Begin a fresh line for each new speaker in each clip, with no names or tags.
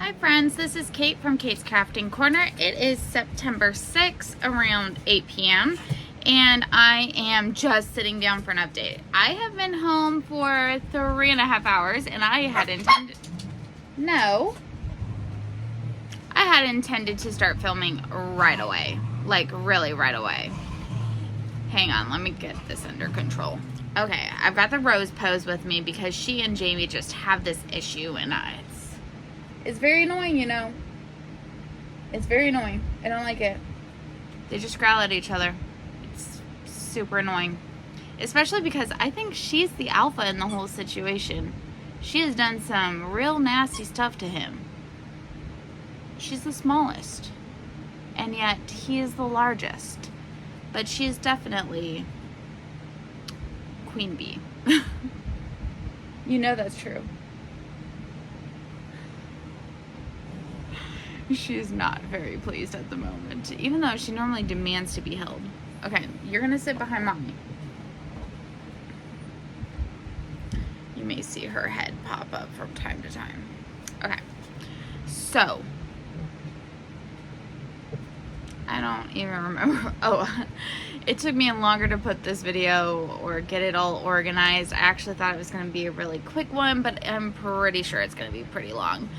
Hi friends, this is Kate from Kate's Crafting Corner. It is September 6th around 8 p.m. and I am just sitting down for an update. I have been home for 3.5 hours and I had intended to start filming right away, like really right away. Hang on, let me get this under control. Okay, I've got the Rose pose with me because she and Jamie just have this issue and it's very annoying, you know. It's very annoying. I don't like it. They just growl at each other. It's super annoying. Especially because I think she's the alpha in the whole situation. She has done some real nasty stuff to him. She's the smallest. And yet he is the largest. But she is definitely Queen Bee. You know that's true. She is not very pleased at the moment, even though she normally demands to be held. Okay, you're gonna sit behind mommy. You may see her head pop up from time to time. Okay, so I don't even remember. Oh, it took me longer to put this video or get it all organized. I actually thought it was gonna be a really quick one, but I'm pretty sure it's gonna be pretty long.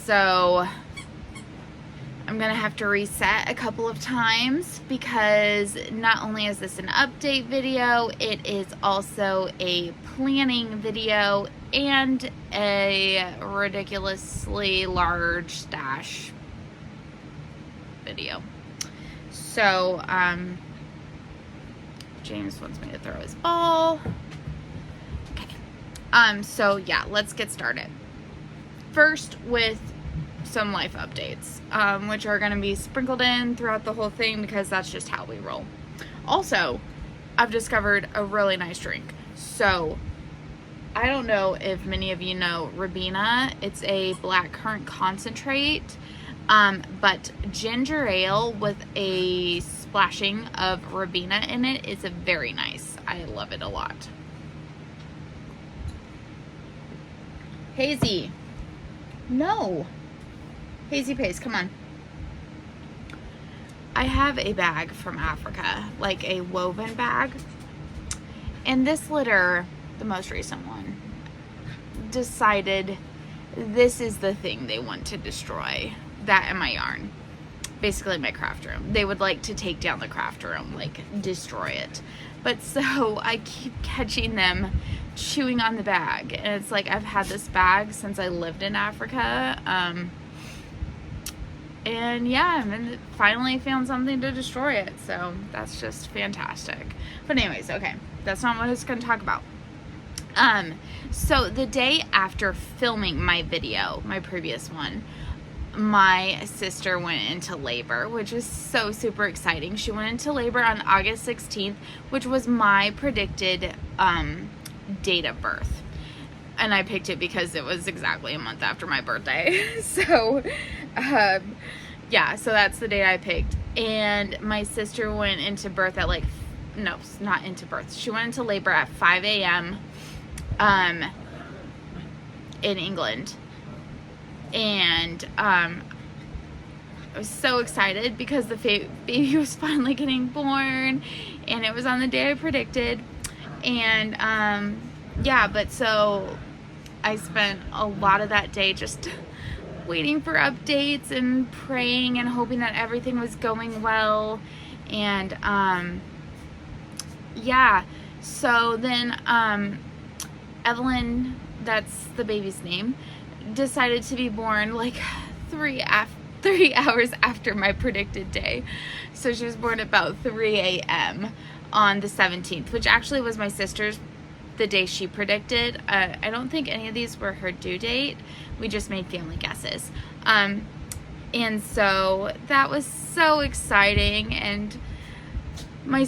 So I'm gonna have to reset a couple of times because not only is this an update video, it is also a planning video and a ridiculously large stash video. So James wants me to throw his ball. Okay. So yeah, let's get started. First with some life updates, which are going to be sprinkled in throughout the whole thing because that's just how we roll. Also, I've discovered a really nice drink. So, I don't know if many of you know Ribena. It's a blackcurrant concentrate, but ginger ale with a splashing of Ribena in it is very nice. I love it a lot. Hazy. No. Hazy Pace, come on. I have a bag from Africa, like a woven bag. And this litter, the most recent one, decided this is the thing they want to destroy. That and my yarn. Basically my craft room. They would like to take down the craft room, like destroy it. But so I keep catching them chewing on the bag. And it's like I've had this bag since I lived in Africa. And yeah, and finally found something to destroy it. So that's just fantastic. But anyways, okay. That's not what I was going to talk about. So the day after filming my video, my previous one, my sister went into labor, which is so super exciting. She went into labor on August 16th, which was my predicted date of birth. And I picked it because it was exactly a month after my birthday. So, yeah, so that's the date I picked. And my sister went into birth at no, not into birth. She went into labor at 5 a.m. In England. And I was so excited because the baby was finally getting born and it was on the day I predicted. And yeah, but so I spent a lot of that day just waiting for updates and praying and hoping that everything was going well. And yeah, so then Evelyn, that's the baby's name, decided to be born like 3 hours after my predicted day. So she was born about 3 a.m. on the 17th, which actually was my sister's, the day she predicted. I don't think any of these were her due date. We just made family guesses. And so that was so exciting. And my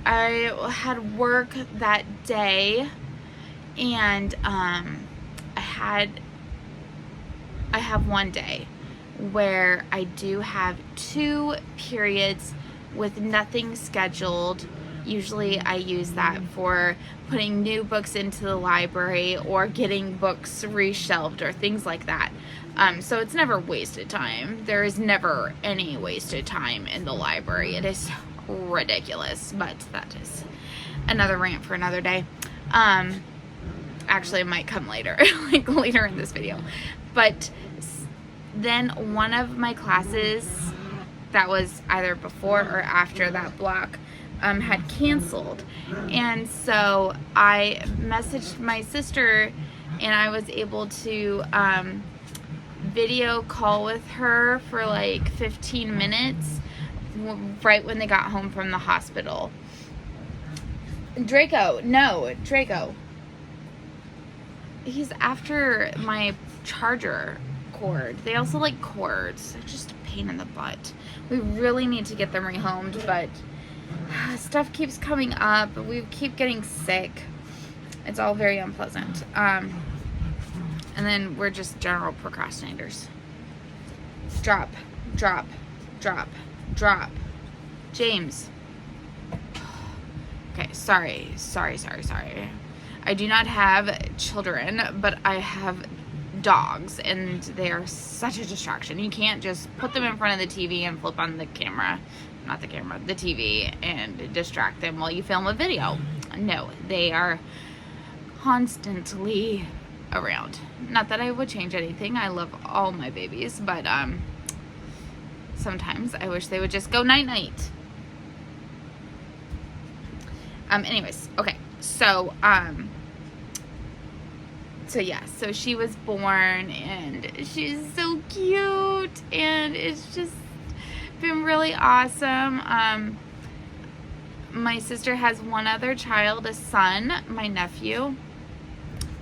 I had work that day, and I have one day where I do have 2 periods with nothing scheduled Usually I use that for putting new books into the library or getting books reshelved or things like that. So it's never wasted time. There is never any wasted time in the library. It is ridiculous, but that is another rant for another day. Actually, it might come later, like later in this video. But then one of my classes that was either before or after that block had canceled. And so I messaged my sister, and I was able to video call with her for like 15 minutes right when they got home from the hospital. Draco. He's after my charger cord. They also like cords. They're just a pain in the butt. We really need to get them rehomed, but stuff keeps coming up. We keep getting sick. It's all very unpleasant. And then we're just general procrastinators. Drop. James. Okay, sorry. I do not have children, but I have dogs, and they are such a distraction. You can't just put them in front of the TV and flip on the camera, not the camera, the TV, and distract them while you film a video. No, they are constantly around. Not that I would change anything. I love all my babies, but sometimes I wish they would just go night-night. Anyways, okay. So yeah, so she was born, and she's so cute, and it's just been really awesome. My sister has one other child, a son, my nephew,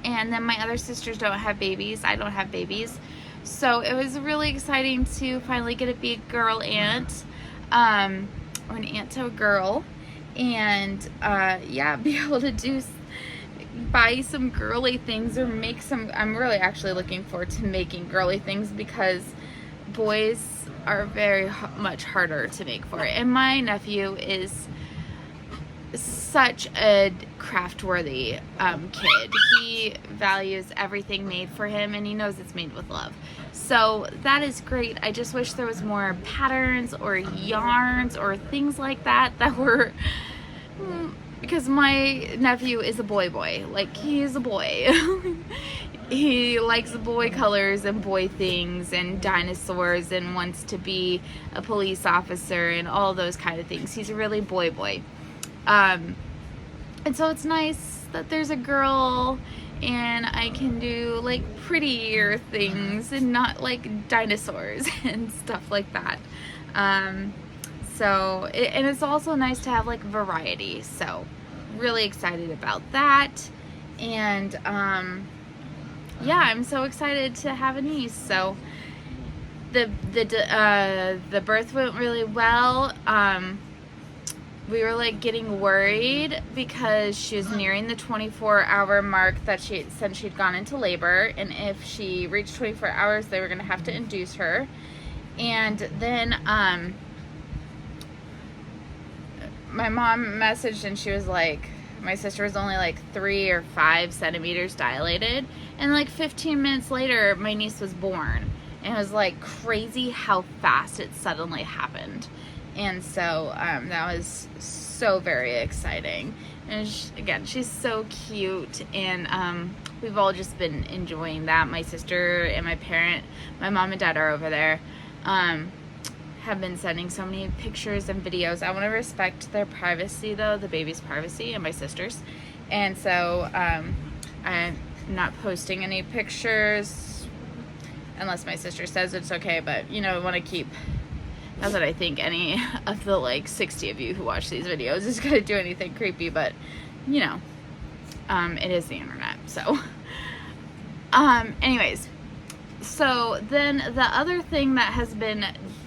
and then my other sisters don't have babies. I don't have babies. So it was really exciting to finally get to be a girl aunt, or an aunt to a girl, and yeah, be able to buy some girly things or make some. I'm really actually looking forward to making girly things, because boys are very much harder to make for it. And my nephew is such a craft-worthy kid. He values everything made for him, and he knows it's made with love. So that is great. I just wish there was more patterns or yarns or things like that were, because my nephew is a boy. Like, he is a boy. He likes boy colors and boy things and dinosaurs and wants to be a police officer and all those kind of things. He's a really boy. And so it's nice that there's a girl, and I can do like prettier things and not like dinosaurs and stuff like that. So it's also nice to have like variety. So really excited about that. And yeah, I'm so excited to have a niece. So the birth went really well. We were like getting worried because she was nearing the 24-hour mark that since she'd gone into labor, and if she reached 24 hours, they were going to have to induce her. And then my mom messaged, and she was like, my sister was only like 3 or 5 centimeters dilated, and like 15 minutes later my niece was born. And it was like crazy how fast it suddenly happened. And so that was so very exciting. And again, she's so cute, and we've all just been enjoying that. My sister and my mom and dad are over there, have been sending so many pictures and videos. I want to respect their privacy, though, the baby's privacy and my sister's. And so I'm not posting any pictures unless my sister says it's okay, but you know, I want to keep, not that I think any of the like 60 of you who watch these videos is going to do anything creepy, but you know, it is the internet. So anyways, so then the other thing that has been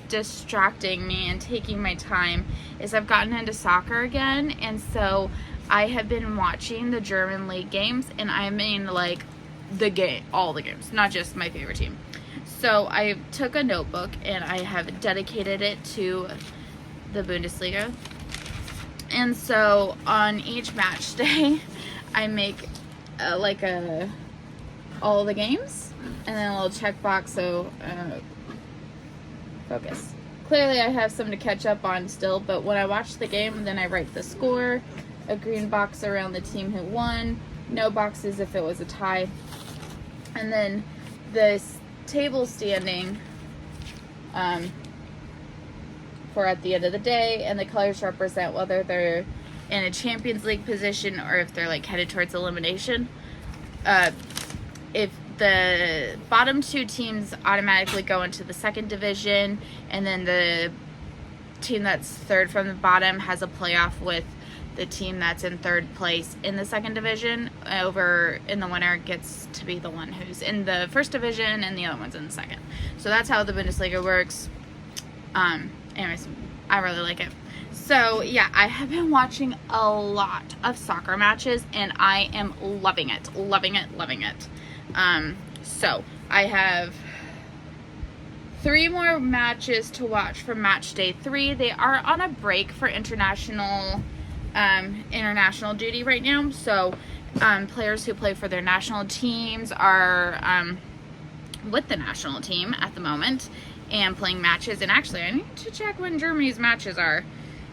distracting me and taking my time is I've gotten into soccer again. And so I have been watching the German league games, and I mean like all the games, not just my favorite team. So I took a notebook and I have dedicated it to the Bundesliga, And so on each match day, I make all the games, and then a little checkbox. So focus. Clearly, I have some to catch up on still, but when I watch the game, then I write the score, a green box around the team who won, no boxes if it was a tie, and then this table standing for at the end of the day, and the colors represent whether they're in a Champions League position or if they're like headed towards elimination. If the bottom two teams automatically go into the second division, and then the team that's third from the bottom has a playoff with the team that's in third place in the second division. And the winner gets to be the one who's in the first division, and the other one's in the second. So that's how the Bundesliga works. Anyways, I really like it. So yeah, I have been watching a lot of soccer matches, and I am loving it. So I have 3 more matches to watch for match day 3. They are on a break for international duty right now. So players who play for their national teams are with the national team at the moment and playing matches. And actually, I need to check when Germany's matches are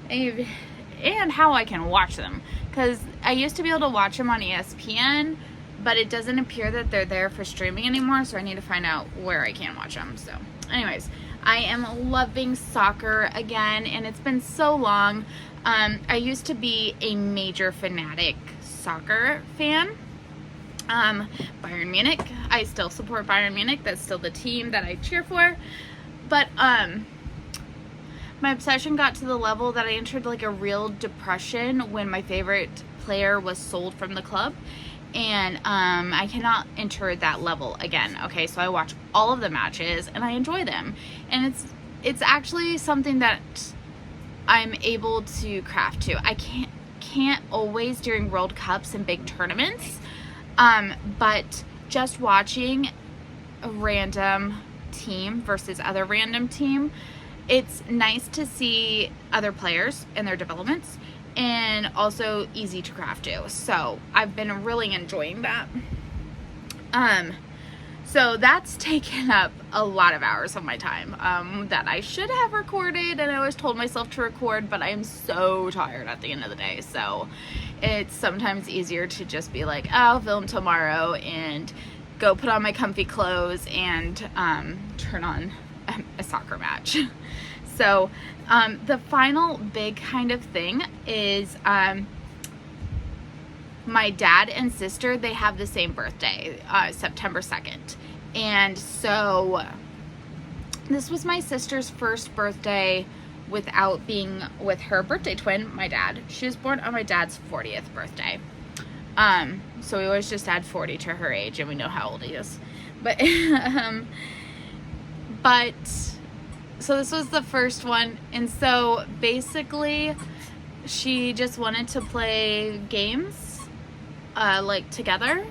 and how I can watch them, because I used to be able to watch them on ESPN, but it doesn't appear that they're there for streaming anymore, so I need to find out where I can watch them. So anyways, I am loving soccer again, and it's been so long. I used to be a major fanatic soccer fan. Bayern Munich. I still support Bayern Munich. That's still the team that I cheer for. But my obsession got to the level that I entered like a real depression when my favorite player was sold from the club. And I cannot enter that level again. Okay, so I watch all of the matches and I enjoy them. And it's actually something that I'm able to craft to. I can't always during World Cups and big tournaments. But just watching a random team versus other random team, it's nice to see other players and their developments, and also easy to craft to. So I've been really enjoying that. So that's taken up a lot of hours of my time that I should have recorded, and I always told myself to record, but I am so tired at the end of the day. So it's sometimes easier to just be like, oh, I'll film tomorrow, and go put on my comfy clothes and turn on a soccer match. So the final big kind of thing is my dad and sister, they have the same birthday, September 2nd. And so this was my sister's first birthday without being with her birthday twin, my dad. She was born on my dad's 40th birthday. So we always just add 40 to her age, and we know how old he is. But so this was the first one, and so basically she just wanted to play games like together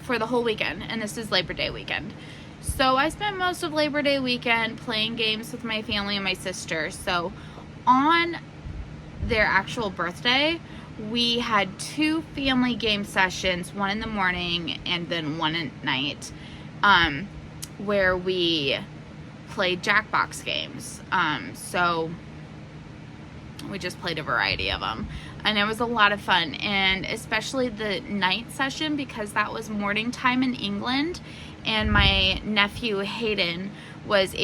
for the whole weekend, and this is Labor Day weekend. So I spent most of Labor Day weekend playing games with my family and my sister. So on their actual birthday, we had 2 family game sessions, one in the morning and then one at night, where we played Jackbox games. So we just played a variety of them, and it was a lot of fun, and especially the night session, because that was morning time in England, and my nephew Hayden was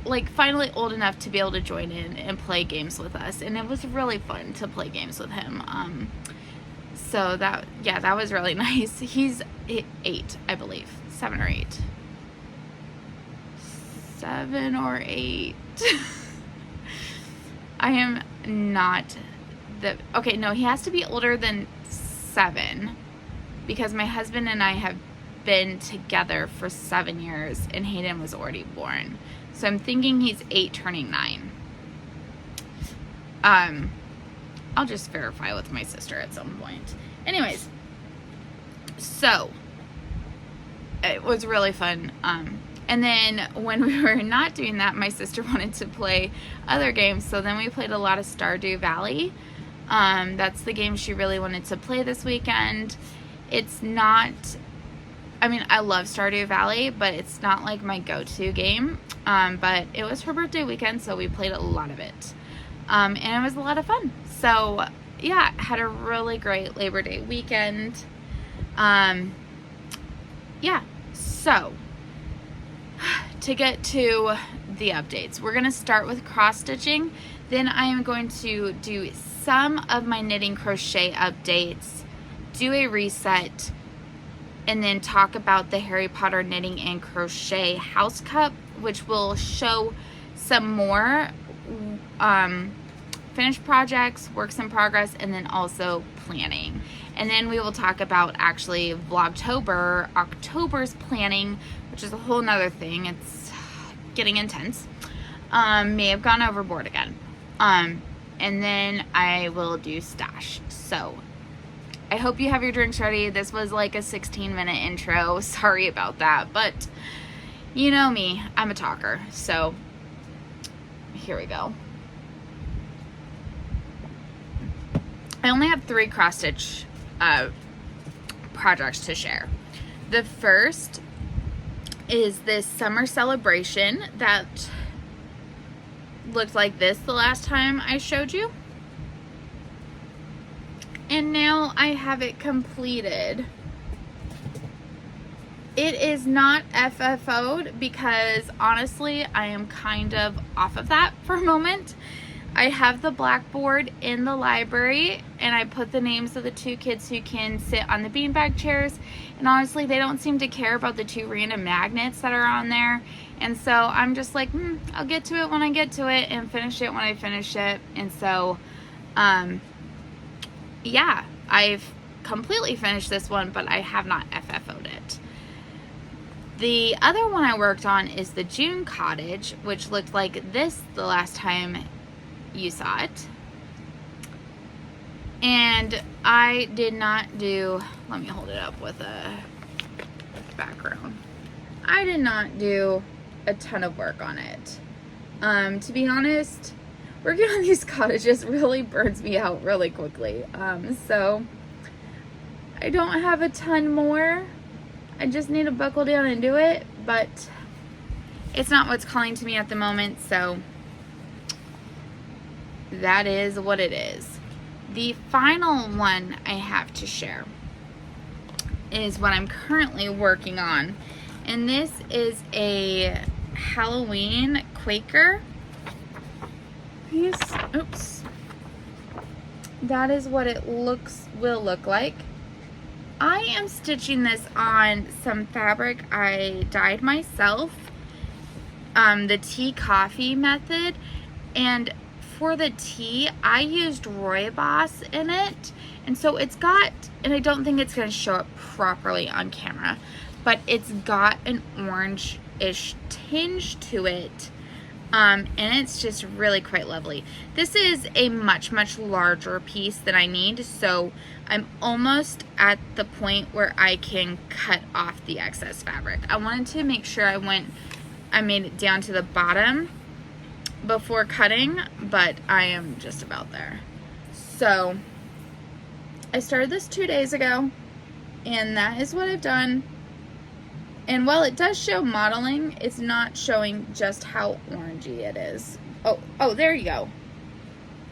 like finally old enough to be able to join in and play games with us, and it was really fun to play games with him. So that was really nice. He's 8, I believe, 7 or 8. 7 or 8. I am not he has to be older than 7, because my husband and I have been together for 7 years, and Hayden was already born. So I'm thinking he's 8 turning 9. I'll just verify with my sister at some point. Anyways, so it was really fun. And then when we were not doing that, my sister wanted to play other games, so then we played a lot of Stardew Valley. That's the game she really wanted to play this weekend. It's not, I mean, I love Stardew Valley, but it's not like my go-to game. But it was her birthday weekend, so we played a lot of it. And it was a lot of fun. So yeah, had a really great Labor Day weekend. Yeah, so to get to the updates, we're going to start with cross stitching. Then I am going to do some of my knitting crochet updates, do a reset, and then talk about the Harry Potter knitting and crochet house cup, which will show some more finished projects, works in progress, and then also planning. And then we will talk about actually Vlogtober, October's planning, which is a whole nother thing. It's getting intense. May have gone overboard again. And then I will do stash. So I hope you have your drinks ready. This was like a 16-minute intro. Sorry about that, but you know me, I'm a talker. So here we go. I only have 3 cross stitch projects to share. The first is this summer celebration that looked like this the last time I showed you. And now I have it completed. It is not FFO'd because honestly I am kind of off of that for a moment. I have the blackboard in the library and I put the names of the 2 kids who can sit on the beanbag chairs, and honestly they don't seem to care about the 2 random magnets that are on there, and so I'm just like, I'll get to it when I get to it and finish it when I finish it. And so yeah, I've completely finished this one, but I have not FFO'd it. The other one I worked on is the June cottage, which looked like this the last time you saw it. And I did not do, let me hold it up with a background. I did not do a ton of work on it. To be honest, working on these cottages really burns me out really quickly. So I don't have a ton more. I just need to buckle down and do it, but it's not what's calling to me at the moment, so that is what it is. The final one I have to share is what I'm currently working on, and this is a Halloween Quaker piece. Oops. That is what it will look like. I am stitching this on some fabric I dyed myself, the tea coffee method, and for the tea I used rooibos in it, and so it's got, and I don't think it's going to show up properly on camera, but it's got an orange-ish tinge to it, and it's just really quite lovely. This is a much larger piece than I need, so I'm almost at the point where I can cut off the excess fabric. I wanted to make sure I made it down to the bottom before cutting, but I am just about there. So I started this 2 days ago, and that is what I've done. And while it does show modeling, it's not showing just how orangey it is. Oh, there you go.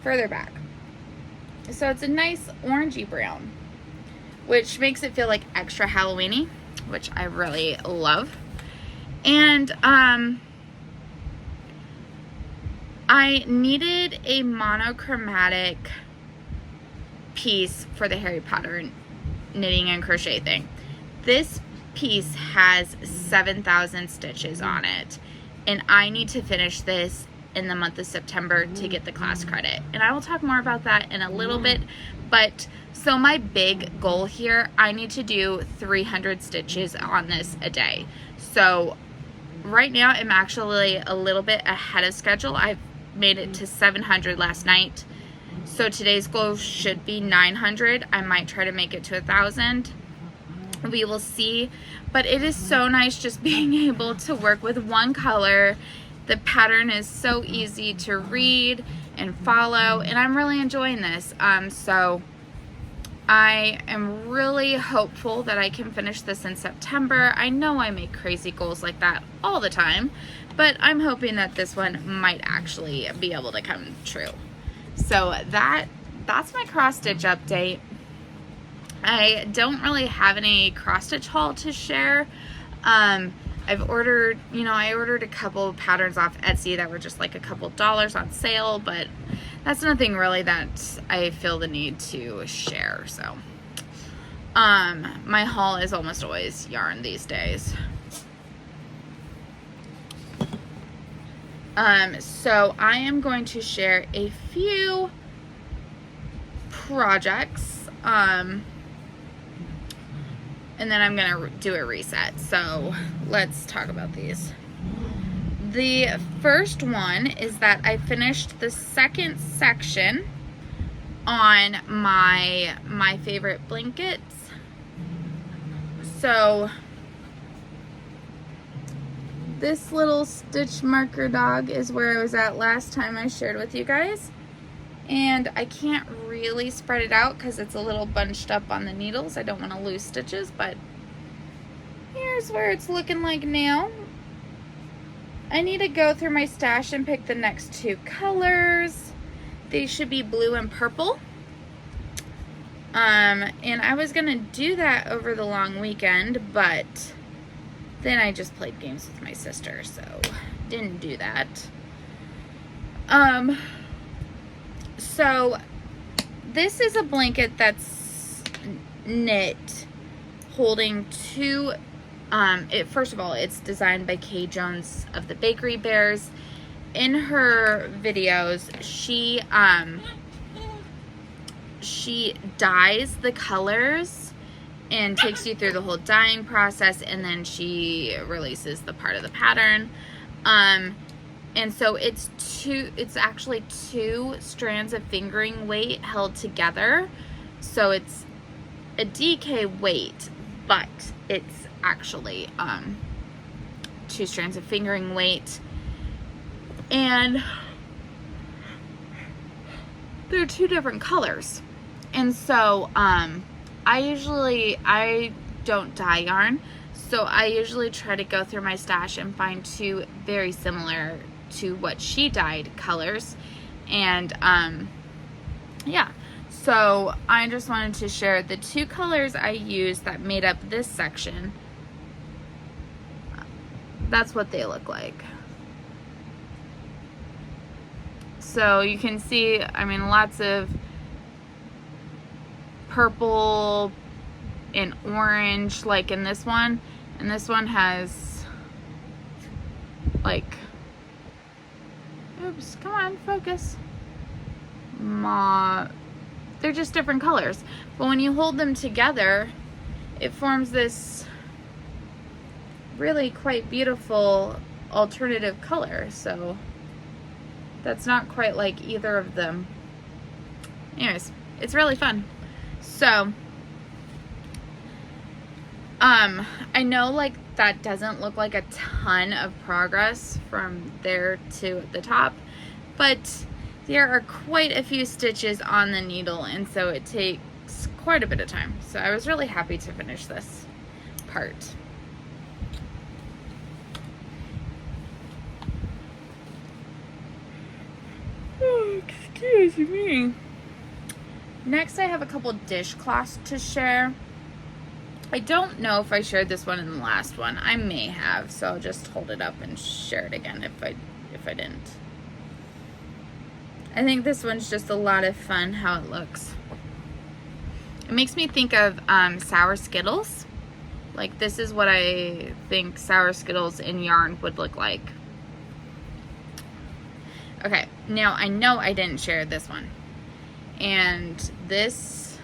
Further back. So it's a nice orangey brown, which makes it feel like extra Halloween-y, which I really love. And I needed a monochromatic piece for the Harry Potter knitting and crochet thing. This piece has 7,000 stitches on it, and I need to finish this in the month of September to get the class credit, and I will talk more about that in a little bit. But so my big goal here, I need to do 300 stitches on this a day. So right now I'm actually a little bit ahead of schedule. I've made it to 700 last night, so today's goal should be 900. I might try to make it to 1,000. We will see, but it is so nice just being able to work with one color. The pattern is so easy to read, and follow, and I'm really enjoying this. So I am really hopeful that I can finish this in September. I know I make crazy goals like that all the time, but I'm hoping that this one might actually be able to come true. So that's my cross stitch update. I don't really have any cross stitch haul to share. I've ordered, I ordered a couple patterns off Etsy that were just like a couple dollars on sale, but that's nothing really that I feel the need to share. So, my haul is almost always yarn these days. So I am going to share a few projects, and then I'm gonna do a reset. So let's talk about these. The first one is that I finished the second section on my favorite blankets. So this little stitch marker dog is where I was at last time I shared with you guys. And I can't really spread it out because it's a little bunched up on the needles. I don't want to lose stitches, but here's where it's looking like now. I need to go through my stash and pick the next two colors. They should be blue and purple. And I was gonna do that over the long weekend, but then I just played games with my sister, so didn't do that. So this is a blanket that's knit holding two, first of all, it's designed by Kay Jones of the Bakery Bears. In her videos, she dyes the colors and takes you through the whole dyeing process, and then she releases the part of the pattern. And so it's actually two strands of fingering weight held together. So it's a DK weight, but it's actually two strands of fingering weight. And they're two different colors. And so I don't dye yarn, so I usually try to go through my stash and find two very similar to what she dyed colors. And yeah, so I just wanted to share the two colors I used that made up this section. That's what they look like. So you can see, I mean, lots of purple and orange like in this one, and this one has like, oops, come on, focus. They're just different colors, but when you hold them together, it forms this really quite beautiful alternative color. So that's not quite like either of them. Anyways, it's really fun. So I know like that doesn't look like a ton of progress from there to the top, but there are quite a few stitches on the needle, and so it takes quite a bit of time. So I was really happy to finish this part. Oh, excuse me. Next, I have a couple dishcloths to share. I don't know if I shared this one in the last one. I may have, so I'll just hold it up and share it again if I didn't. I think this one's just a lot of fun how it looks. It makes me think of sour Skittles. Like, this is what I think sour Skittles in yarn would look like. Okay, now I know I didn't share this one. And this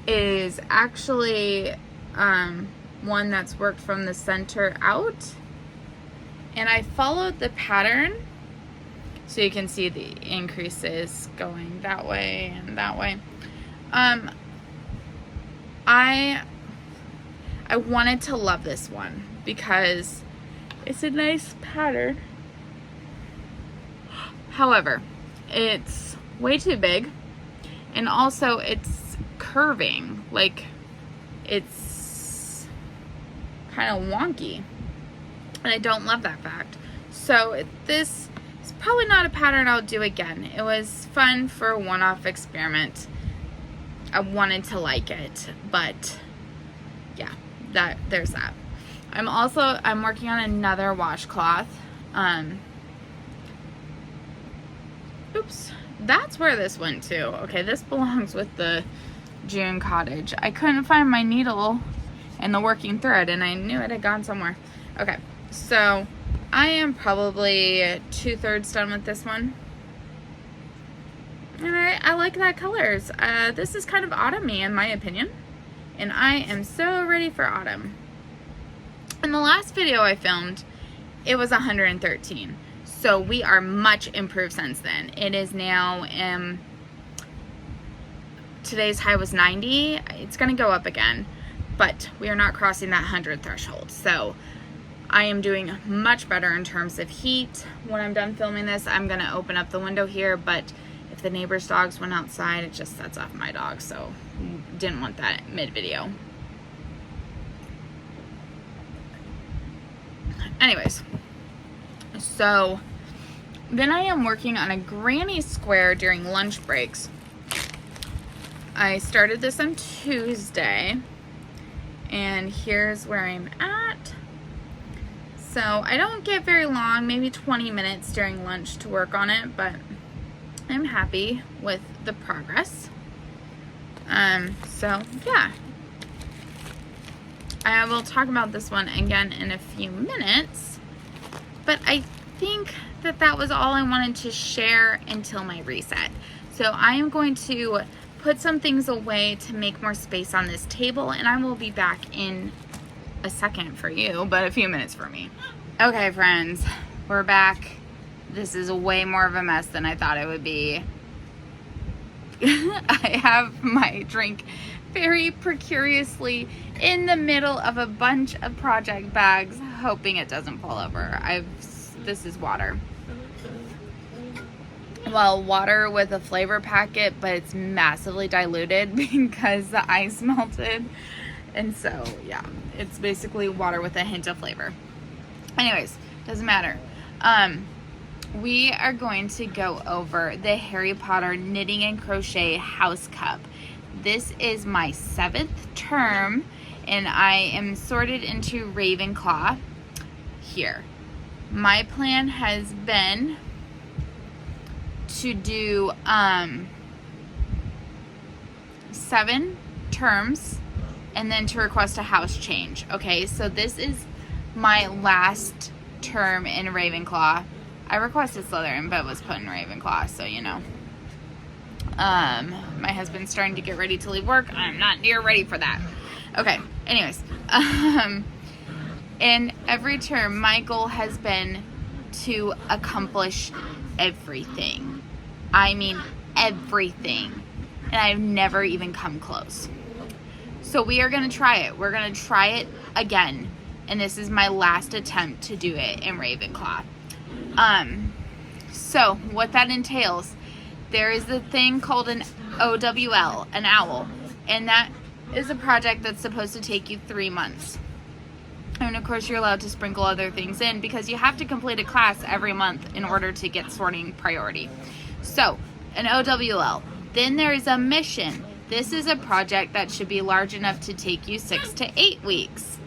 is actually one that's worked from the center out. And I followed the pattern, so you can see the increases going that way and that way. I wanted to love this one because it's a nice pattern. However, it's way too big, and also it's curving, like it's kind of wonky, and I don't love that fact. So this is probably not a pattern I'll do again. It was fun for a one-off experiment. I wanted to like it, but yeah, there's that. I'm working on another washcloth. Oops, that's where this went to. Okay, this belongs with the June cottage. I couldn't find my needle and the working thread, and I knew it had gone somewhere. Okay, so I am probably 2/3 done with this one. And I like that colors. This is kind of autumny in my opinion. And I am so ready for autumn. In the last video I filmed, it was 113. So we are much improved since then. It is now, today's high was 90. It's gonna go up again, but we are not crossing that 100 threshold. So I am doing much better in terms of heat. When I'm done filming this, I'm gonna open up the window here, but if the neighbor's dogs went outside, it just sets off my dog, so didn't want that mid-video. Anyways, so then I am working on a granny square during lunch breaks. I started this on Tuesday, and here's where I'm at. So I don't get very long, maybe 20 minutes during lunch to work on it, but I'm happy with the progress. So yeah, I will talk about this one again in a few minutes, but I think that was all I wanted to share until my reset. So I am going to put some things away to make more space on this table, and I will be back in a second for you, but a few minutes for me. Okay, friends, we're back. This is way more of a mess than I thought it would be. I have my drink very precariously in the middle of a bunch of project bags, hoping it doesn't fall over. This is water. Well, water with a flavor packet, but it's massively diluted because the ice melted. And so, yeah, it's basically water with a hint of flavor. Anyways, doesn't matter. We are going to go over the Harry Potter Knitting and Crochet House Cup. This is my 7th term, and I am sorted into Ravenclaw here. My plan has been to do 7 terms and then to request a house change. Okay, so this is my last term in Ravenclaw. I requested Slytherin, but was put in Ravenclaw, so you know. My husband's starting to get ready to leave work. I'm not near ready for that. Okay, anyways. In every term, my goal has been to accomplish everything. I mean everything. And I've never even come close. So we are going to try it. We're going to try it again. And this is my last attempt to do it in Ravenclaw. So what that entails, there is a thing called an OWL, an owl, and that is a project that's supposed to take you 3 months. And of course you're allowed to sprinkle other things in because you have to complete a class every month in order to get sorting priority. So an OWL. Then there is a mission. This is a project that should be large enough to take you 6 to 8 weeks.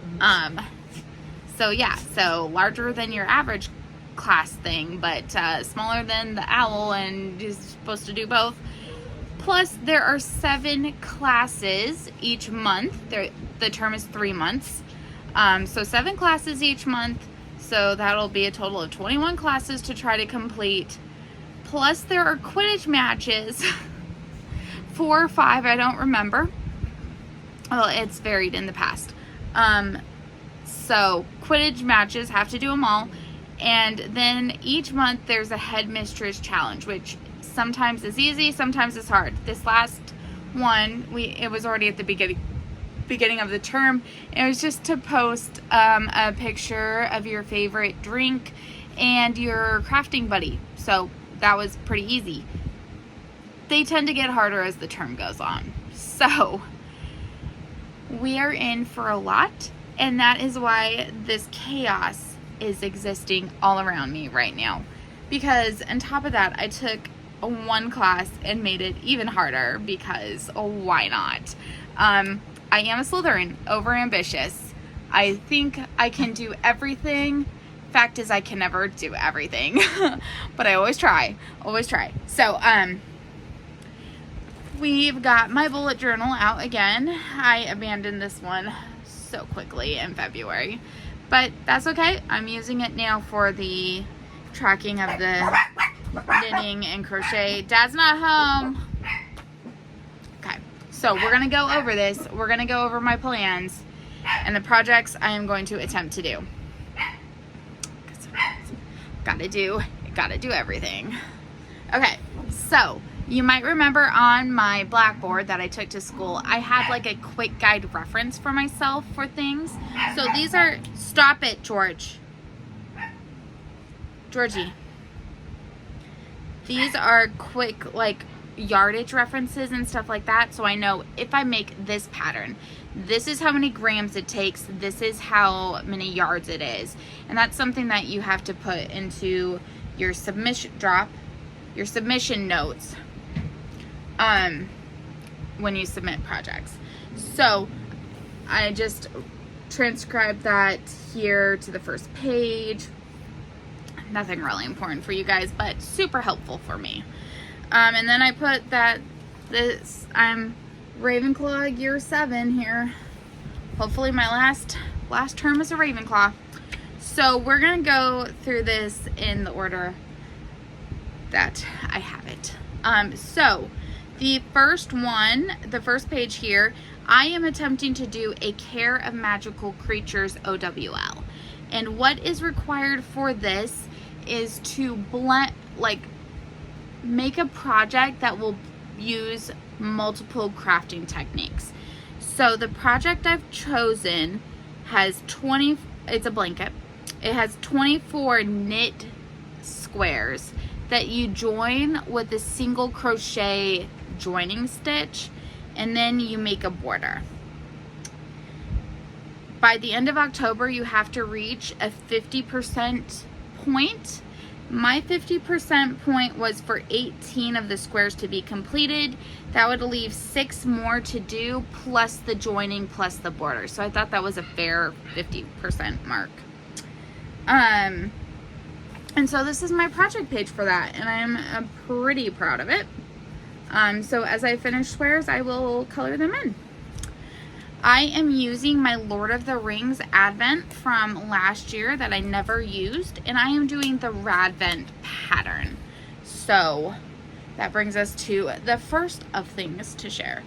So yeah, so larger than your average class thing, but smaller than the owl, and is supposed to do both. Plus there are 7 classes each month. The term is 3 months. So 7 classes each month. So that'll be a total of 21 classes to try to complete. Plus there are Quidditch matches. 4 or 5, I don't remember. Well, it's varied in the past. So Quidditch matches, have to do them all. And then each month there's a headmistress challenge, which sometimes is easy, sometimes it's hard. This last one, it was already at the beginning of the term. It was just to post a picture of your favorite drink and your crafting buddy. So that was pretty easy. They tend to get harder as the term goes on. So we are in for a lot, and that is why this chaos is existing all around me right now. Because on top of that, I took one class and made it even harder because why not? I am a Slytherin, over ambitious. I think I can do everything. Fact is, I can never do everything, but I always try, So, we've got my bullet journal out again. I abandoned this one so quickly in February, but that's okay. I'm using it now for the tracking of the knitting and crochet. Dad's not home. Okay, so we're gonna go over this. We're gonna go over my plans and the projects I am going to attempt to do. Gotta do everything. Okay, so you might remember on my blackboard that I took to school, I had like a quick guide reference for myself for things. So these are, stop it, Georgie. These are quick like yardage references and stuff like that. So I know if I make this pattern, this is how many grams it takes, this is how many yards it is. And that's something that you have to put into your submission notes when you submit projects. So I just transcribed that here to the first page. Nothing really important for you guys, but super helpful for me. And then I put that I'm Ravenclaw year 7 here. Hopefully my last term is a Ravenclaw. So we're gonna go through this in the order that I have it. So the first page here, I am attempting to do a Care of Magical Creatures OWL. And what is required for this is to make a project that will use multiple crafting techniques. So the project I've chosen has it's a blanket. It has 24 knit squares that you join with a single crochet joining stitch, and then you make a border. By the end of October, you have to reach a 50% point. My 50% point was for 18 of the squares to be completed. That would leave 6 more to do, plus the joining, plus the border. So I thought that was a fair 50% mark. And so this is my project page for that, and I'm pretty proud of it. So as I finish squares, I will color them in. I am using my Lord of the Rings Advent from last year that I never used, and I am doing the Radvent pattern. So that brings us to the first of things to share.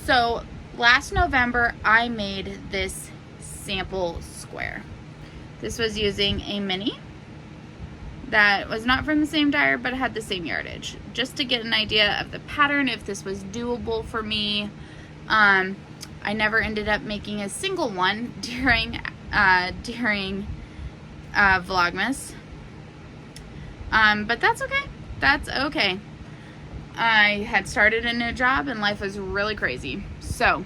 So last November, I made this sample square. This was using a mini that was not from the same dyer, but it had the same yardage, just to get an idea of the pattern, if this was doable for me. I never ended up making a single one during Vlogmas, but that's okay. That's okay. I had started a new job and life was really crazy. So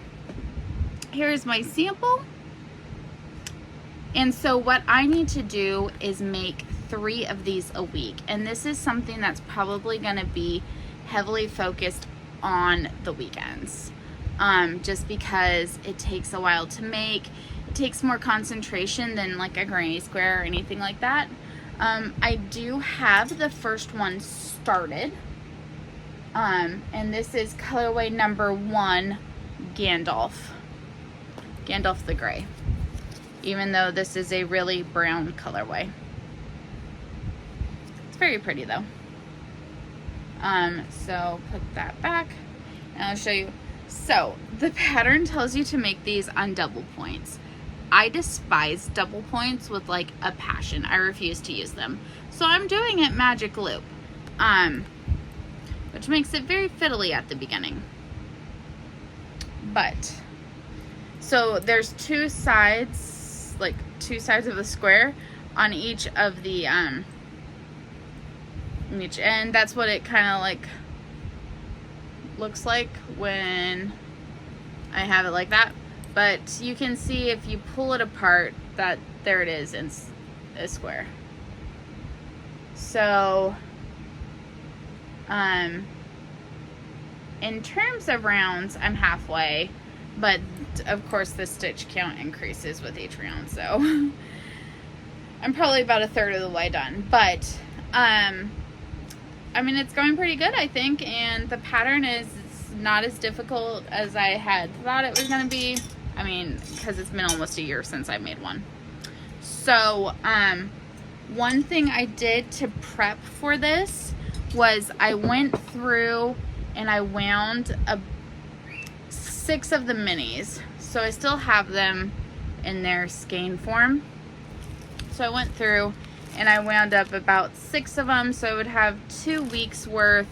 here's my sample. And so what I need to do is make 3 of these a week. And this is something that's probably going to be heavily focused on the weekends. Just because it takes a while to make. It takes more concentration than like a granny square or anything like that. I do have the first one started. And this is colorway number 1, Gandalf the Grey. Even though this is a really brown colorway. It's very pretty though. So put that back and I'll show you. So the pattern tells you to make these on double points. I despise double points with like a passion. I refuse to use them. So I'm doing it magic loop, which makes it very fiddly at the beginning. But, so there's 2 sides, like 2 sides of the square on each of the each end. That's what it kind of like looks like when I have it like that. But you can see if you pull it apart that there it is in a square. So in terms of rounds, I'm halfway, but of course the stitch count increases with each round, so I'm probably about a third of the way done. But I mean, it's going pretty good, I think, and the pattern is not as difficult as I had thought it was going to be. I mean, because it's been almost a year since I made one. So one thing I did to prep for this was I went through and I wound 6 of the minis. So I still have them in their skein form. So I went through and I wound up about 6 of them, so I would have 2 weeks worth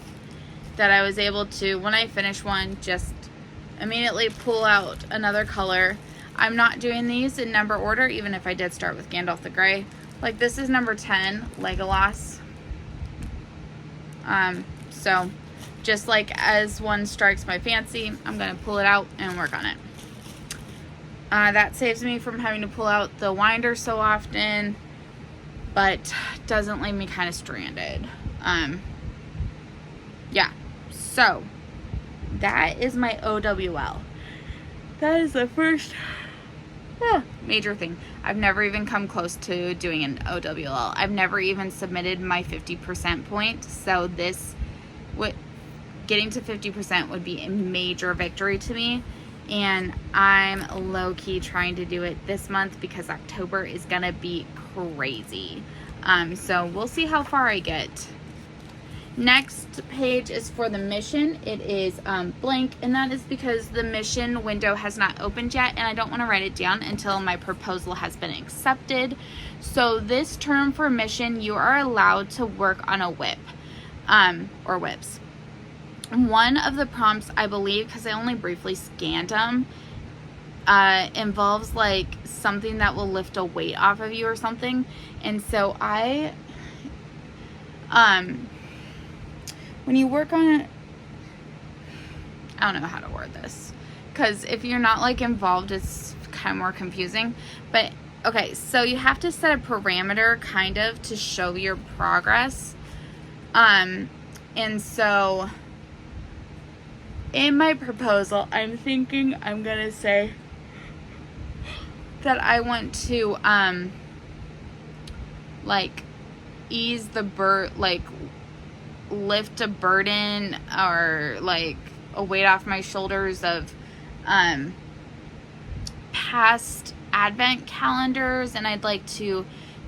that I was able to, when I finish one, just immediately pull out another color. I'm not doing these in number order, even if I did start with Gandalf the Grey. Like, this is number 10, Legolas. So just like as one strikes my fancy, I'm gonna pull it out and work on it. That saves me from having to pull out the winder so often, but doesn't leave me kind of stranded. Yeah, so that is my OWL. That is the first major thing. I've never even come close to doing an OWL. I've never even submitted my 50% point, so this would, getting to 50% would be a major victory to me, and I'm low-key trying to do it this month because October is gonna be crazy. So we'll see how far I get. Next page is for the mission. It is blank, and that is because the mission window has not opened yet, and I don't want to write it down until my proposal has been accepted. So this term for mission, you are allowed to work on a whip, or whips. One of the prompts, I believe, because I only briefly scanned them, involves like something that will lift a weight off of you or something. And so when you work on it, I don't know how to word this, because if you're not like involved, it's kind of more confusing. But okay, so you have to set a parameter kind of to show your progress. And so in my proposal, I'm thinking I'm gonna say that I want to like ease the like lift a burden or like a weight off my shoulders of past advent calendars, and I'd like to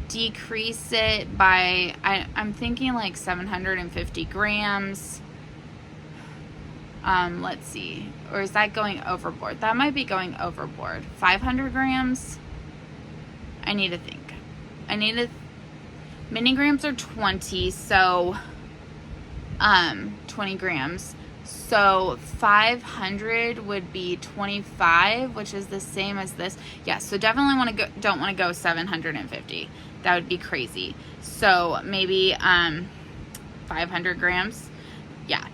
decrease it by I'm thinking like 750 grams. Let's see, or is that going overboard? That might be going overboard. 500 grams. I need to think. Mini grams are 20, so 20 grams. So 500 would be 25, which is the same as this. Yeah, so definitely don't want to go 750. That would be crazy. So maybe 500 grams. Yeah.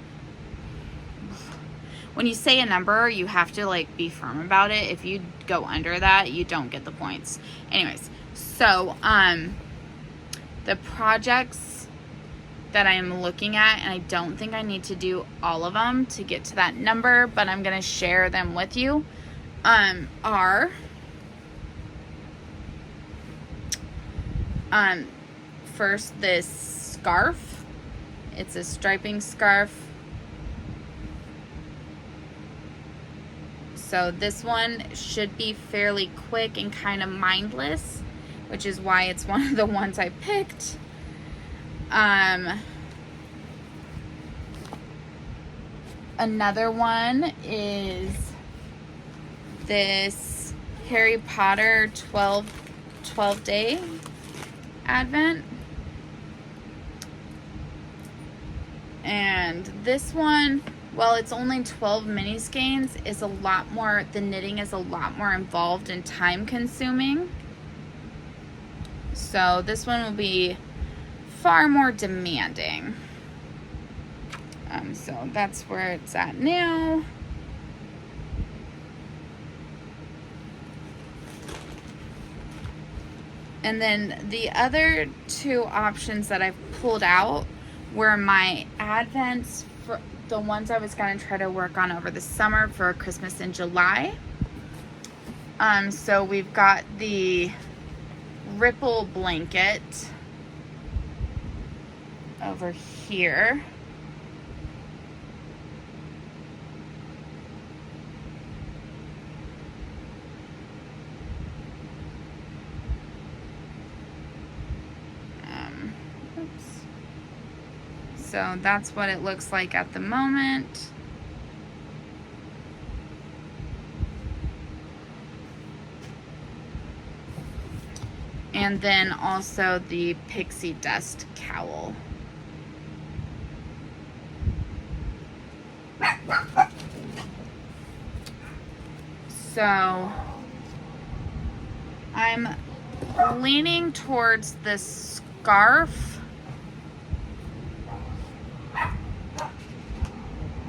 When you say a number, you have to like be firm about it. If you go under that, you don't get the points. Anyways, so the projects that I am looking at, and I don't think I need to do all of them to get to that number, but I'm going to share them with you, are first this scarf. It's a striping scarf. So this one should be fairly quick and kind of mindless, which is why it's one of the ones I picked. Another one is this Harry Potter 12-day Advent. And this one, well, it's only 12 mini skeins, is a lot more, the knitting is a lot more involved and time consuming. So this one will be far more demanding. So that's where it's at now. And then the other two options that I've pulled out were my Advents, for the ones I was going to try to work on over the summer for Christmas in July. So we've got the ripple blanket over here. So that's what it looks like at the moment. And then also the pixie dust cowl. So I'm leaning towards the scarf.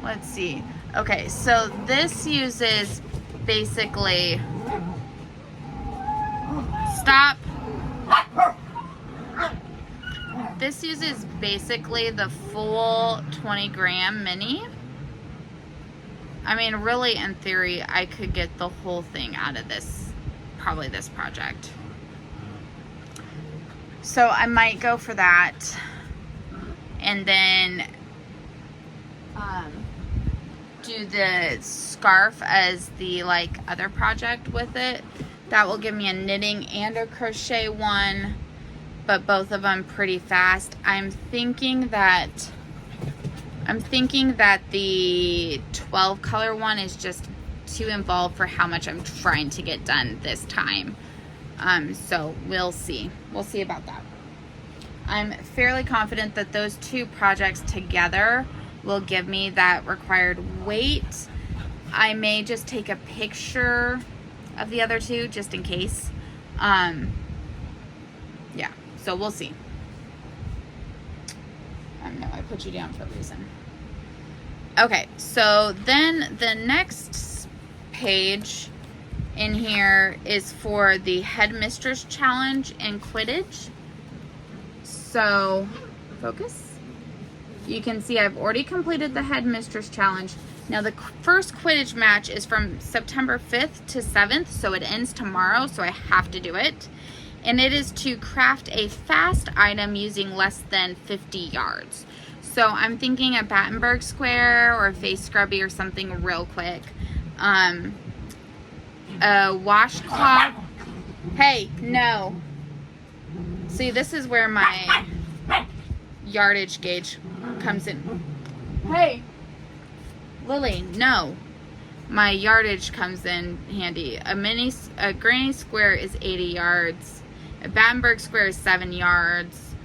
Let's see. Okay, so this uses basically, stop. This uses basically the full 20 gram mini. I mean, really, in theory, I could get the whole thing out of this, probably this project. So I might go for that. And then do the scarf as the other project with it. That will give me a knitting and a crochet one, but both of them pretty fast. I'm thinking that the 12 color one is just too involved for how much I'm trying to get done this time. So we'll see. We'll see about that. I'm fairly confident that those two projects together will give me that required weight. I may just take a picture of the other two just in case. Yeah, so we'll see. No, I put you down for a reason. Okay, so then the next page in here is for the Headmistress Challenge in Quidditch. So, focus. You can see I've already completed the Headmistress Challenge. Now the first Quidditch match is from September 5th to 7th, so it ends tomorrow, so I have to do it. And it is to craft a fast item using less than 50 yards. So I'm thinking a Battenberg square or a face scrubby or something real quick. A washcloth. Hey, no. See, this is where my yardage gauge comes in. Hey, Lily, no. My yardage comes in handy. A granny square is 80 yards. A Battenberg square is 7 yards.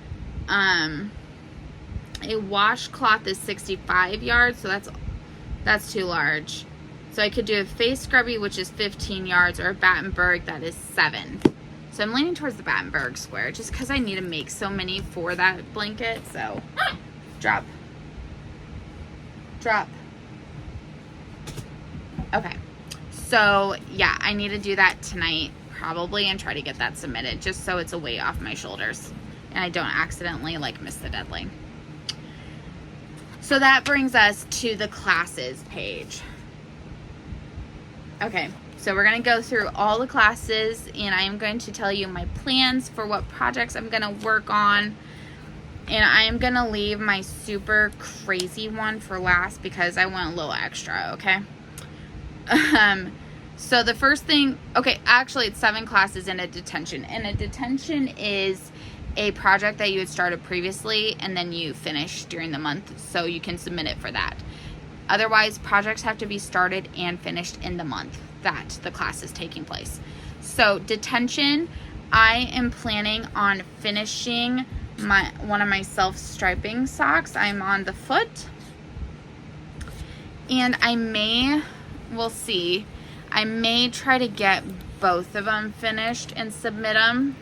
A washcloth is 65 yards, so that's too large. So I could do a face scrubby, which is 15 yards, or a Battenberg that is 7. So I'm leaning towards the Battenberg square just because I need to make so many for that blanket. So drop. Okay, so yeah, I need to do that tonight probably and try to get that submitted just so it's a weight off my shoulders and I don't accidentally miss the deadline. So that brings us to the classes page. Okay, so we're going to go through all the classes and I am going to tell you my plans for what projects I'm going to work on. And I am going to leave my super crazy one for last because I want a little extra, okay? So the first thing, okay, actually it's 7 classes in a detention. And a detention is a project that you had started previously and then you finish during the month, so you can submit it for that. Otherwise, projects have to be started and finished in the month that the class is taking place. So detention, I am planning on finishing one of my self-striping socks. I'm on the foot. And we'll see, I may try to get both of them finished and submit them.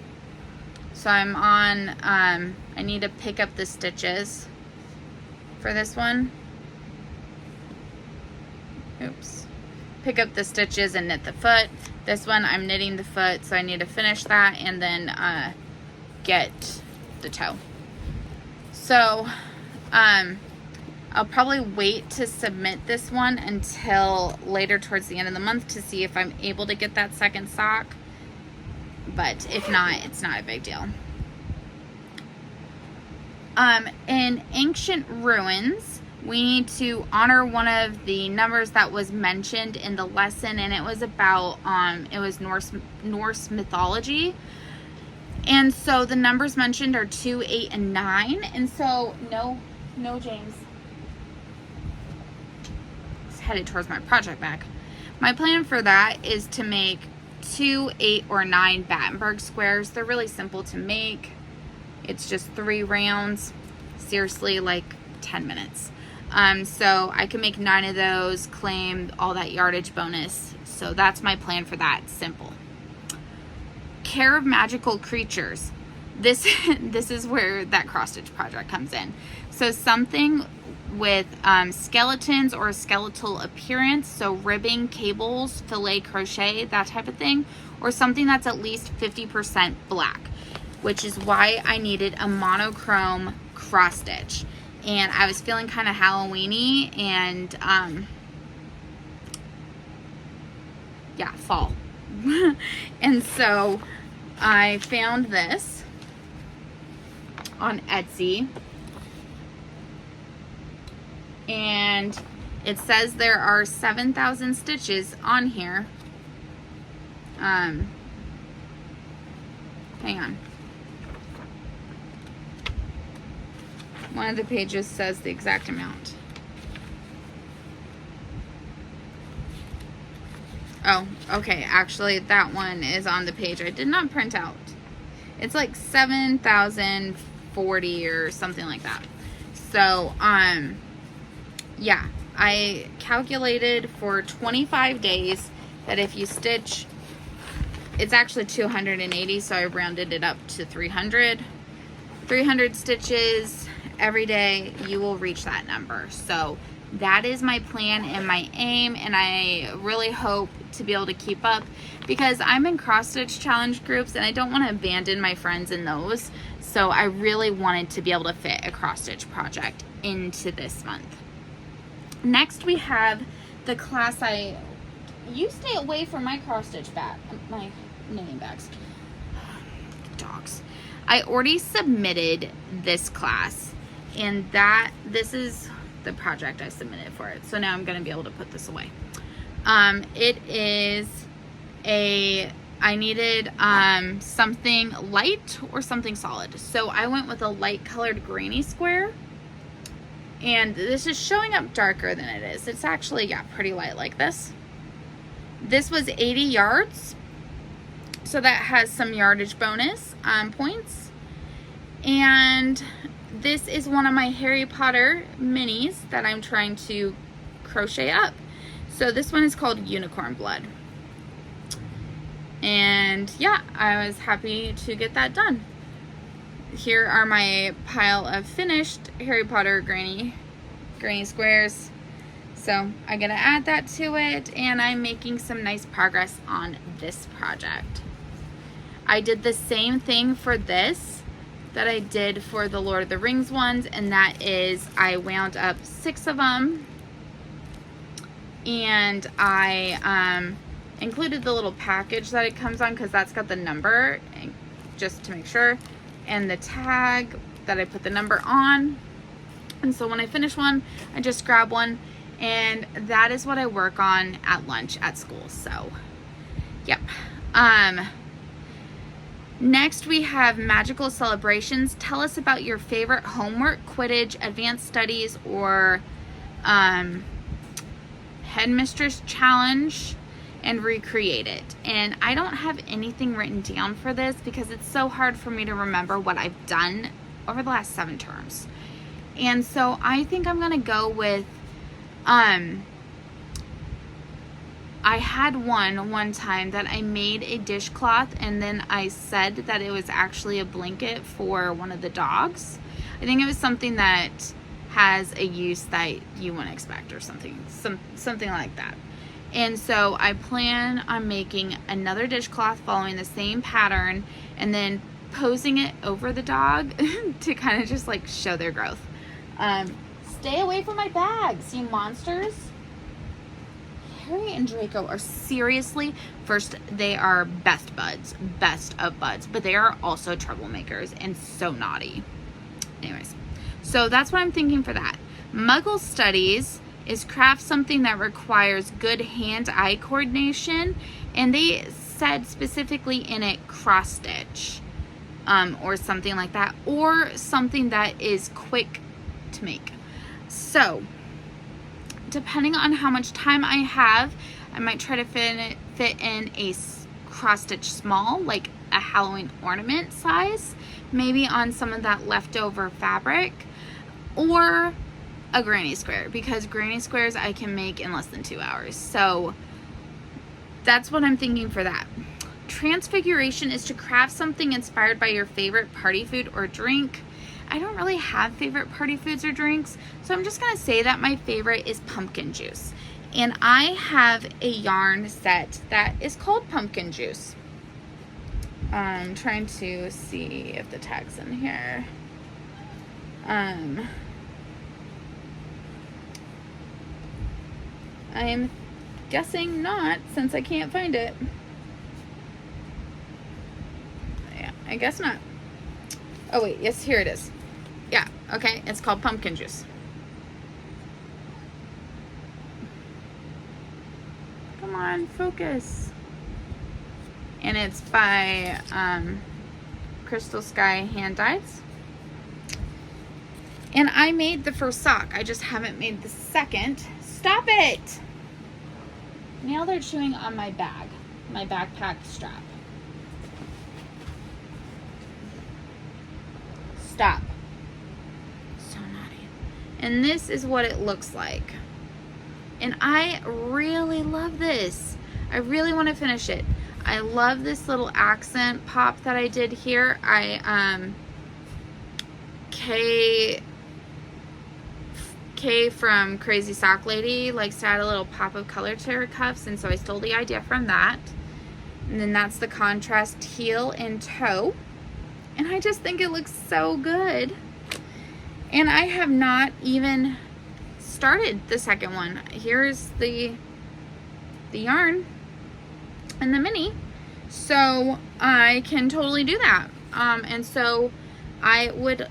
So I'm on, I need to pick up the stitches for this one. oops, pick up the stitches and knit the foot. This one I'm knitting the foot, so I need to finish that and then get the toe. So I'll probably wait to submit this one until later towards the end of the month to see if I'm able to get that second sock, but if not, it's not a big deal. In Ancient Ruins, we need to honor one of the numbers that was mentioned in the lesson, and it was about it was Norse mythology. And so the numbers mentioned are 2, 8, and 9. And so no James. It's headed towards my project bag. My plan for that is to make 2, 8, or 9 Battenberg squares. They're really simple to make. It's just 3 rounds, seriously, like 10 minutes. So I can make 9 of those, claim all that yardage bonus. So that's my plan for that. Simple. Care of magical creatures. This is where that cross stitch project comes in. So something with skeletons or a skeletal appearance, so ribbing, cables, filet crochet, that type of thing, or something that's at least 50% black, which is why I needed a monochrome cross stitch. And I was feeling kind of Halloween-y and yeah, fall. And so I found this on Etsy, and it says there are 7,000 stitches on here. Hang on. One of the pages says the exact amount. Oh, okay. Actually, that one is on the page I did not print out. It's like 7,040 or something like that. So, yeah, I calculated for 25 days that if you stitch, it's actually 280, so I rounded it up to 300. 300 stitches every day, you will reach that number. So that is my plan and my aim, and I really hope to be able to keep up, because I'm in cross stitch challenge groups and I don't want to abandon my friends in those. So I really wanted to be able to fit a cross stitch project into this month. Next we have the class. You stay away from my cross stitch bag, my knitting bags. Dogs. I already submitted this class, and this is the project I submitted for it. So now I'm going to be able to put this away. It is I needed something light or something solid. So I went with a light colored granny square, and this is showing up darker than it is. It's actually, yeah, pretty light like this. This was 80 yards. So that has some yardage bonus points. And this is one of my Harry Potter minis that I'm trying to crochet up. So this one is called Unicorn Blood. And yeah, I was happy to get that done. Here are my pile of finished Harry Potter granny squares. So I'm gonna add that to it, and I'm making some nice progress on this project. I did the same thing for this that I did for the Lord of the Rings ones, and that is I wound up 6 of them, and I included the little package that it comes on, because that's got the number, just to make sure, and the tag that I put the number on. And so when I finish one, I just grab one, and that is what I work on at lunch at school. So yep. Next we have magical celebrations. Tell us about your favorite homework, Quidditch, advanced studies, or headmistress challenge, and recreate it. And I don't have anything written down for this because it's so hard for me to remember what I've done over the last 7 terms. And so I think I'm gonna go with I had one time that I made a dishcloth, and then I said that it was actually a blanket for one of the dogs. I think it was something that has a use that you wouldn't expect or something like that. And so I plan on making another dishcloth following the same pattern and then posing it over the dog to kind of just like show their growth. Stay away from my bags, you monsters. Harry and Draco are seriously, first, they are best of buds, but they are also troublemakers and so naughty. Anyways, so that's what I'm thinking for that. Muggle Studies is craft something that requires good hand-eye coordination, and they said specifically in it cross stitch, or something like that, or something that is quick to make. So depending on how much time I have, I might try to fit in a cross stitch small, like a Halloween ornament size, maybe on some of that leftover fabric, or a granny square, because granny squares I can make in less than 2 hours. So that's what I'm thinking for that. Transfiguration is to craft something inspired by your favorite party food or drink. I don't really have favorite party foods or drinks, so I'm just gonna say that my favorite is pumpkin juice. And I have a yarn set that is called pumpkin juice. I'm trying to see if the tag's in here. I'm guessing not, since I can't find it. Yeah, I guess not. Oh wait, yes, here it is. Yeah, okay, it's called pumpkin juice. Come on, focus. And it's by Crystal Sky Hand Dyes. And I made the first sock. I just haven't made the second. Stop it! Now they're chewing on my bag, my backpack strap. Stop. So naughty. And this is what it looks like. And I really love this. I really want to finish it. I love this little accent pop that I did here. Kay from Crazy Sock Lady likes to add a little pop of color to her cuffs, and so I stole the idea from that. And then that's the contrast heel and toe. And I just think it looks so good. And I have not even started the second one. Here's the yarn and the mini. So I can totally do that. And so I would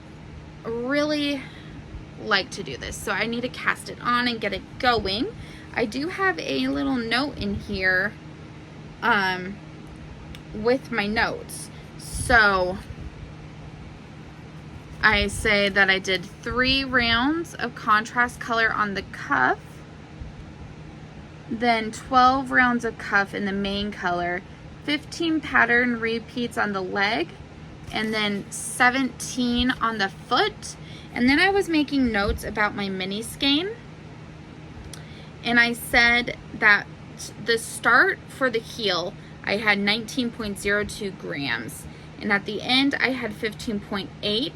really like to do this. So I need to cast it on and get it going. I do have a little note in here with my notes. So I say that I did 3 rounds of contrast color on the cuff, then 12 rounds of cuff in the main color, 15 pattern repeats on the leg, and then 17 on the foot. And then I was making notes about my mini skein, and I said that the start for the heel I had 19.02 grams, and at the end I had 15.8,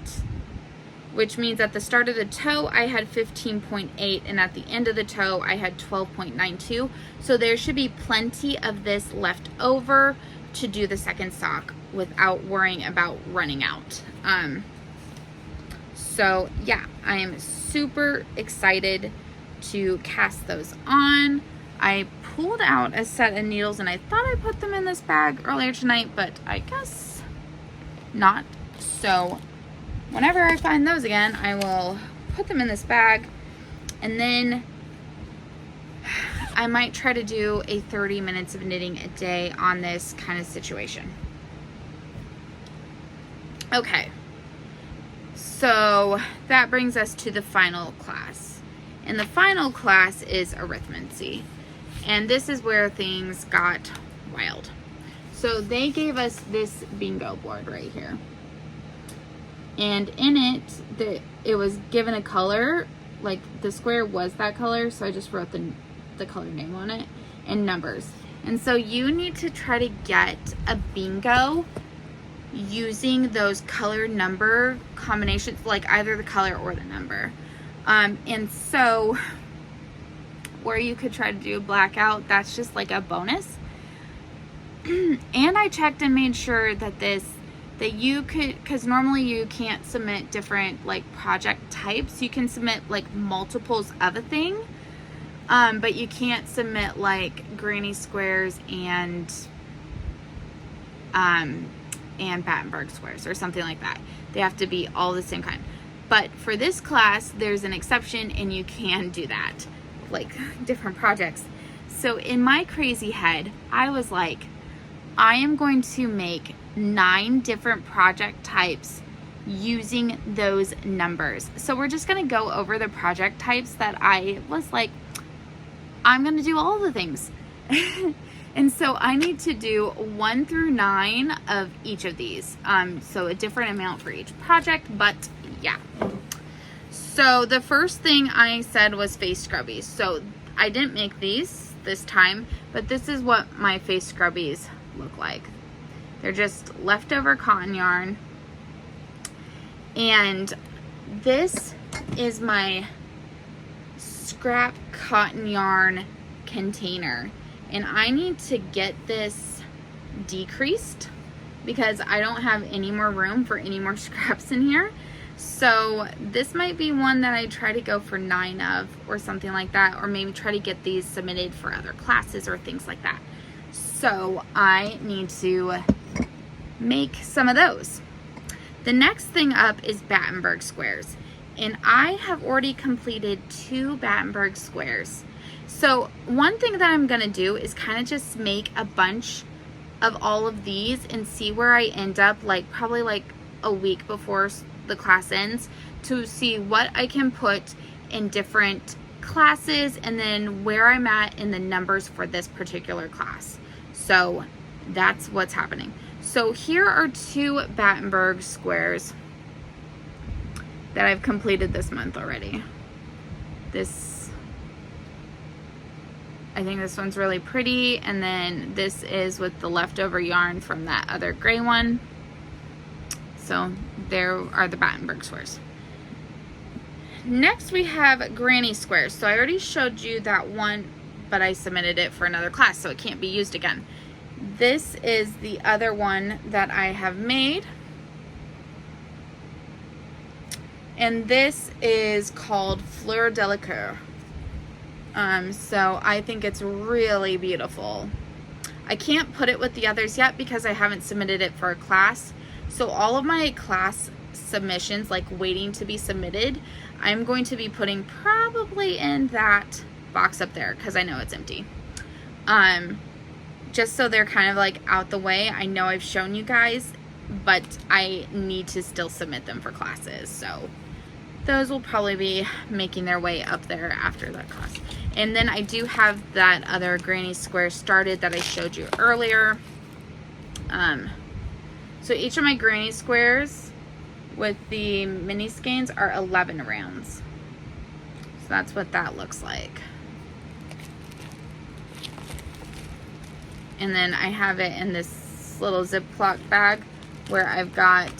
which means at the start of the toe I had 15.8, and at the end of the toe I had 12.92. So there should be plenty of this left over to do the second sock without worrying about running out. So yeah, I am super excited to cast those on. I pulled out a set of needles and I thought I put them in this bag earlier tonight, but I guess not. So whenever I find those again, I will put them in this bag, and then I might try to do a 30 minutes of knitting a day on this kind of situation. Okay. So that brings us to the final class. And the final class is arithmancy. And this is where things got wild. So they gave us this bingo board right here. And in it, it was given a color, like the square was that color, so I just wrote the color name on it, and numbers. And so you need to try to get a bingo using those color number combinations, like either the color or the number. And so where you could try to do a blackout, that's just like a bonus. And I checked and made sure that that you could, because normally you can't submit different like project types. You can submit like multiples of a thing, but you can't submit like granny squares and Battenberg squares or something like that. They have to be all the same kind. But for this class, there's an exception and you can do that, like different projects. So in my crazy head, I was like, I am going to make 9 different project types using those numbers. So we're just going to go over the project types that I was like, I'm going to do all the things. And so I need to do 1 through 9 of each of these. So a different amount for each project, but yeah. So the first thing I said was face scrubbies. So I didn't make these this time, but this is what my face scrubbies look like. They're just leftover cotton yarn. And this is my scrap cotton yarn container. And I need to get this decreased because I don't have any more room for any more scraps in here. So this might be one that I try to go for 9 of or something like that, or maybe try to get these submitted for other classes or things like that. So I need to make some of those. The next thing up is Battenberg squares, and I have already completed 2 Battenberg squares. So one thing that I'm gonna do is kind of just make a bunch of all of these and see where I end up, like probably like a week before the class ends, to see what I can put in different classes and then where I'm at in the numbers for this particular class. So that's what's happening. So here are 2 Battenberg squares that I've completed this month already. I think this one's really pretty, and then this is with the leftover yarn from that other gray one. So there are the Battenberg squares. Next we have granny squares. So I already showed you that one, but I submitted it for another class, so it can't be used again. This is the other one that I have made. And this is called Fleur de la Coeur. So I think it's really beautiful. I can't put it with the others yet because I haven't submitted it for a class. So all of my class submissions, like waiting to be submitted, I'm going to be putting probably in that box up there because I know it's empty. Just so they're kind of like out the way. I know I've shown you guys, but I need to still submit them for classes. So those will probably be making their way up there after that class. And then I do have that other granny square started that I showed you earlier. So each of my granny squares with the mini skeins are 11 rounds. So that's what that looks like. And then I have it in this little Ziploc bag where I've got,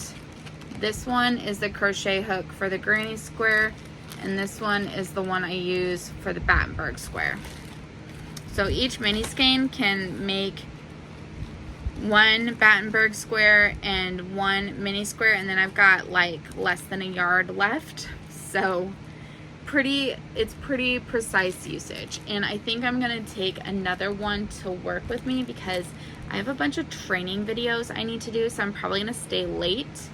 this one is the crochet hook for the granny square, and this one is the one I use for the Battenberg square. So each mini skein can make 1 Battenberg square and 1 mini square, and then I've got like less than a yard left. So it's pretty precise usage. And I think I'm gonna take another one to work with me because I have a bunch of training videos I need to do, so I'm probably gonna stay late.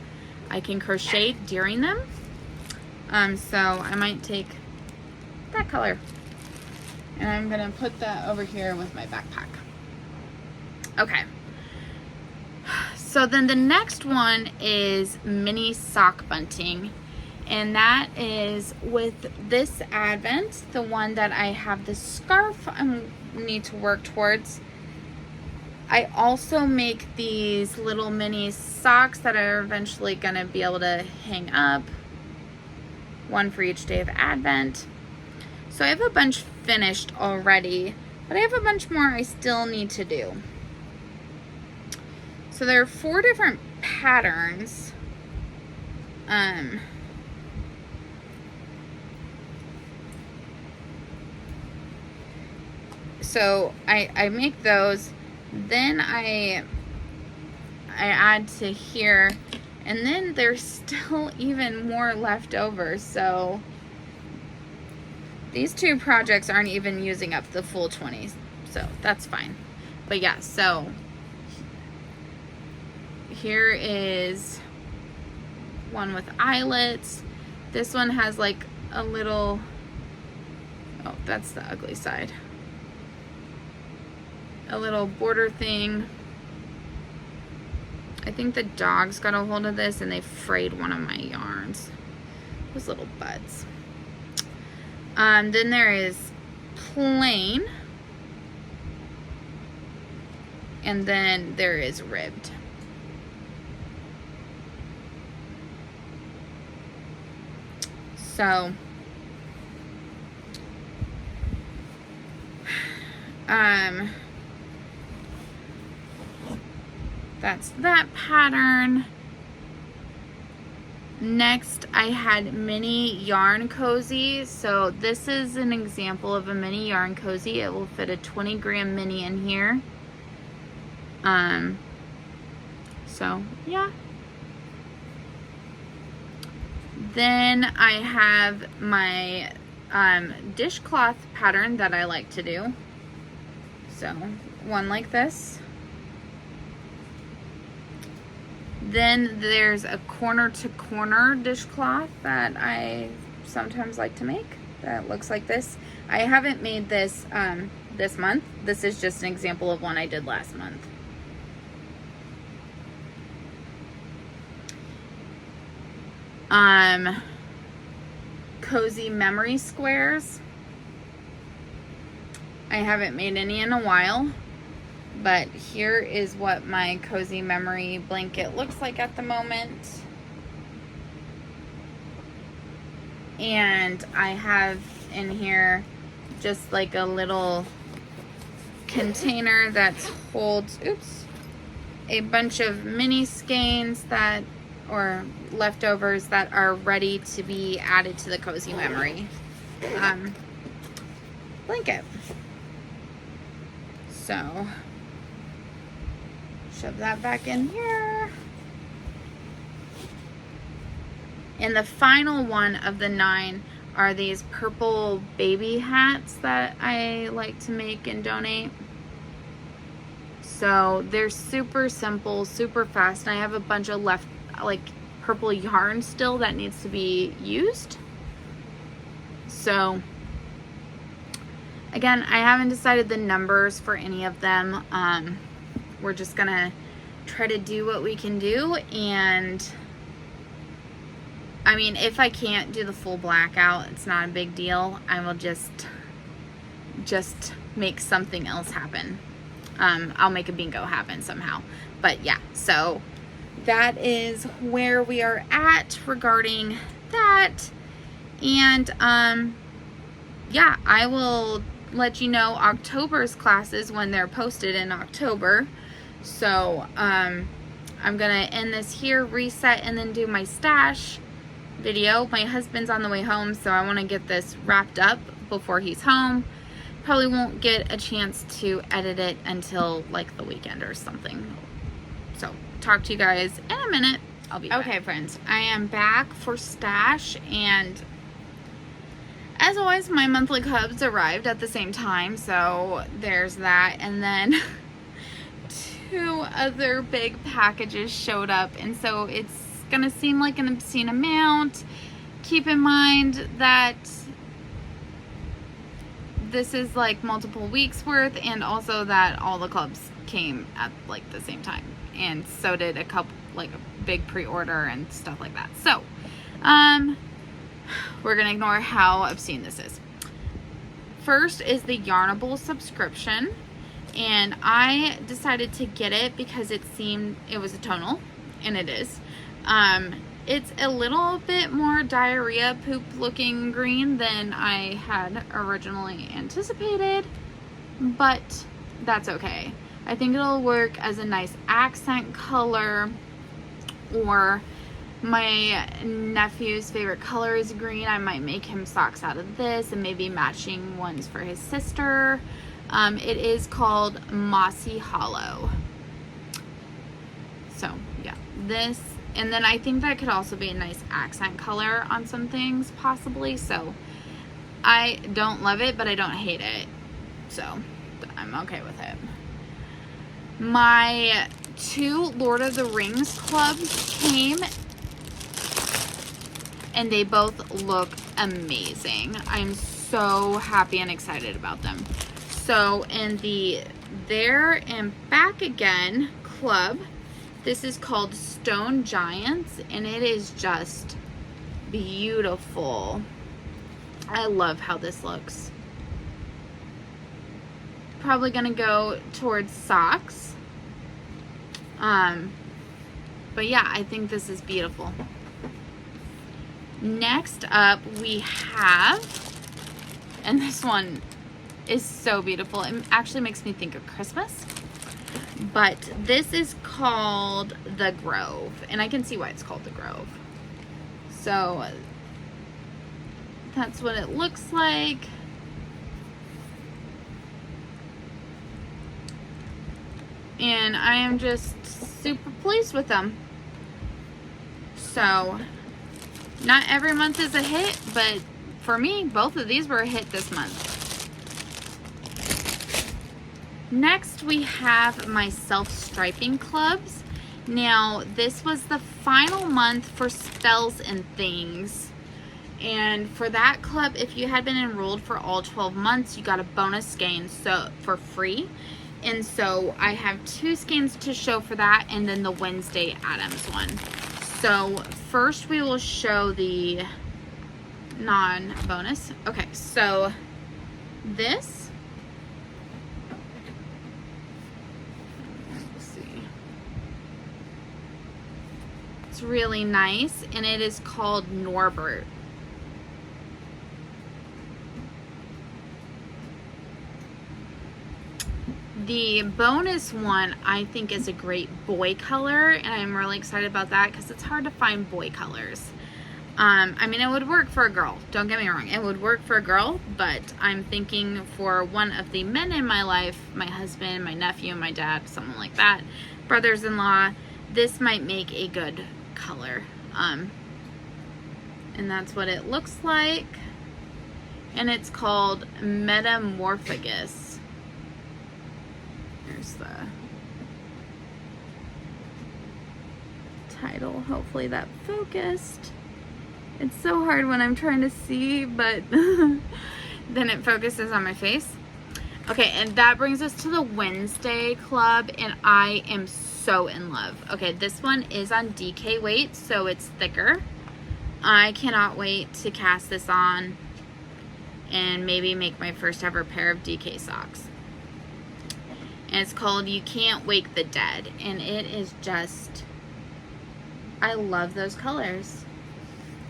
I can crochet during them. So I might take that color and I'm gonna put that over here with my backpack. Okay. So then the next one is mini sock bunting, and that is with this Advent, the one that I have the scarf I need to work towards. I also make these little mini socks that are eventually gonna be able to hang up, one for each day of Advent. So I have a bunch finished already, but I have a bunch more I still need to do. So there are 4 different patterns. So I make those, then I add to here, and then there's still even more left over. So these two projects aren't even using up the full 20, so that's fine. But yeah, so here is one with eyelets. This one has like a little, oh, that's the ugly side, a little border thing. I think the dogs got a hold of this and they frayed one of my yarns. Those little buds. Then there is plain. And then there is ribbed. So, that's that pattern. Next, I had mini yarn cozy. So this is an example of a mini yarn cozy. It will fit a 20-gram mini in here. So yeah. Then I have my dishcloth pattern that I like to do. So one like this. Then there's a corner to corner dishcloth that I sometimes like to make that looks like this. I haven't made this this month. This is just an example of one I did last month. Cozy memory squares. I haven't made any in a while, but here is what my cozy memory blanket looks like at the moment. And I have in here just like a little container that holds, oops, a bunch of mini skeins that, or leftovers that are ready to be added to the cozy memory blanket. So shove that back in here. And the final one of the 9 are these purple baby hats that I like to make and donate. So they're super simple, super fast, and I have a bunch of left, like, purple yarn still that needs to be used. So again, I haven't decided the numbers for any of them. We're just gonna try to do what we can do, and I mean, if I can't do the full blackout, it's not a big deal. I will just make something else happen. I'll make a bingo happen somehow. But yeah, so that is where we are at regarding that. And yeah, I will let you know October's classes when they're posted in October. So I'm gonna end this here, reset, and then do my stash video. My husband's on the way home, so I want to get this wrapped up before he's home. Probably won't get a chance to edit it until like the weekend or something. So talk to you guys in a minute. I'll be back. Okay, friends, I am back for stash, and as always, my monthly cubs arrived at the same time, so there's that. And then 2 other big packages showed up, and so it's gonna seem like an obscene amount. Keep in mind that this is like multiple weeks worth, and also that all the clubs came at like the same time, and so did a couple, like a big pre-order and stuff like that. So we're gonna ignore how obscene this is. First is the Yarnable subscription, and I decided to get it because it was a tonal, and it is. It's a little bit more diarrhea poop looking green than I had originally anticipated, but that's okay. I think it'll work as a nice accent color, or my nephew's favorite color is green. I might make him socks out of this and maybe matching ones for his sister. It is called Mossy Hollow. So yeah, this, and then I think that could also be a nice accent color on some things possibly. So I don't love it, but I don't hate it, so I'm okay with it. My 2 Lord of the Rings clubs came, and they both look amazing. I'm so happy and excited about them. So in the There and Back Again club, this is called Stone Giants, and it is just beautiful. I love how this looks. Probably gonna go towards socks. But yeah, I think this is beautiful. Next up we have, and this one is so beautiful. It actually makes me think of Christmas. But this is called The Grove, and I can see why it's called The Grove. So that's what it looks like. And I am just super pleased with them. So not every month is a hit, but for me, both of these were a hit this month. Next, we have my self-striping clubs. Now, this was the final month for Spells and Things. And for that club, if you had been enrolled for all 12 months, you got a bonus skein for free. And so I have 2 skeins to show for that, and then the Wednesday Addams one. So first we will show the non-bonus. Okay, so this, let's see, it's really nice, and it is called Norbert. The bonus one I think is a great boy color, and I'm really excited about that because it's hard to find boy colors. I mean, it would work for a girl, don't get me wrong, it would work for a girl, but I'm thinking for one of the men in my life, my husband, my nephew, my dad, someone like that, brothers-in-law, this might make a good color. And that's what it looks like, and it's called Metamorphagus. Here's the title. Hopefully that focused. It's so hard when I'm trying to see, but then it focuses on my face. Okay, and that brings us to the Wednesday club, and I am so in love. Okay, this one is on DK weight, so it's thicker. I cannot wait to cast this on and maybe make my first ever pair of DK socks. And it's called You Can't Wake the Dead. And it is just, I love those colors.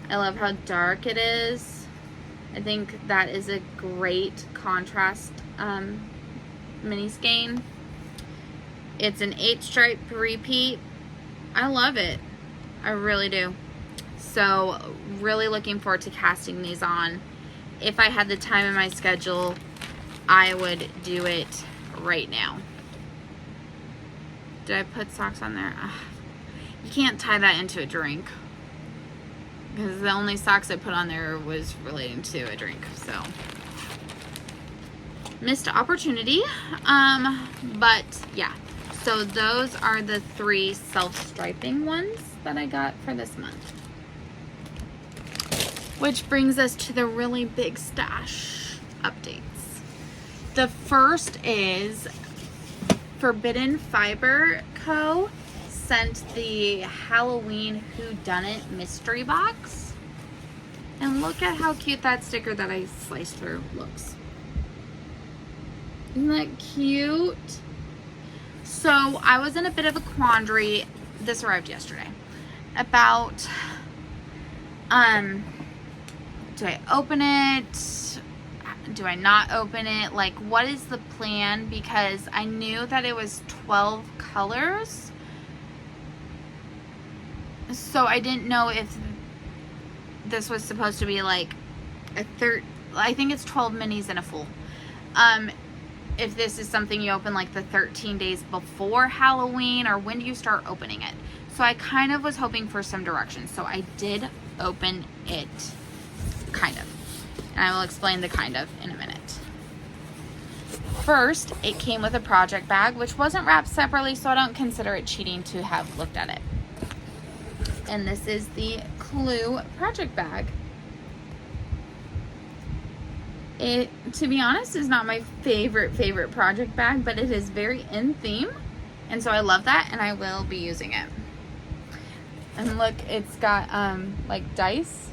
I love how dark it is. I think that is a great contrast mini skein. It's an 8-stripe repeat. I love it. I really do. So really looking forward to casting these on. If I had the time in my schedule, I would do it right now. Did I put socks on there? Ugh. You can't tie that into a drink, because the only socks I put on there was relating to a drink, so missed opportunity. But yeah, so those are the 3 self-striping ones that I got for this month. Which brings us to the really big stash updates. The first is Forbidden Fiber Co. sent the Halloween Whodunit mystery box. And look at how cute that sticker that I sliced through looks. Isn't that cute? So I was in a bit of a quandary, this arrived yesterday, about do I open it? Do I not open it? Like, what is the plan? Because I knew that it was 12 colors. So I didn't know if this was supposed to be like a I think it's 12 minis and a full. if this is something you open like the 13 days before Halloween, or when do you start opening it? So I kind of was hoping for some directions. So I did open it, kind of. And I will explain the kind of in a minute. First, it came with a project bag, which wasn't wrapped separately, so I don't consider it cheating to have looked at it. And this is the Clue project bag. It, to be honest, is not my favorite project bag, but it is very in theme, and so I love that, and I will be using it. And look, it's got like dice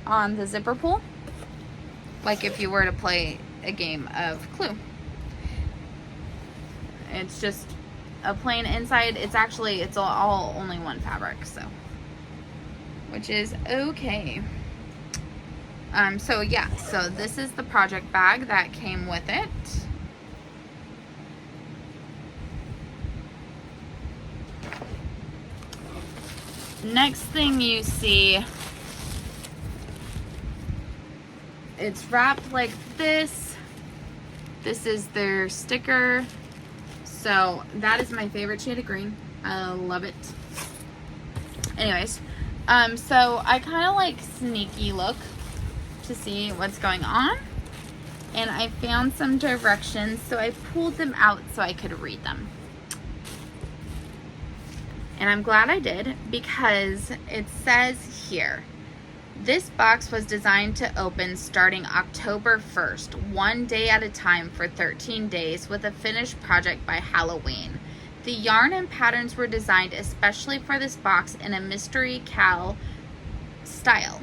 on the zipper pull, like if you were to play a game of Clue. It's just a plain inside. It's all only one fabric, so, which is okay. So yeah, so this is the project bag that came with it. Next thing you see, it's wrapped like this. This is their sticker. So that is my favorite shade of green. I love it. Anyways, so I kind of like sneaky look to see what's going on, and I found some directions, so I pulled them out so I could read them. And I'm glad I did, because it says here, this box was designed to open starting October 1st, one day at a time for 13 days, with a finished project by Halloween. The yarn and patterns were designed especially for this box in a mystery cal style.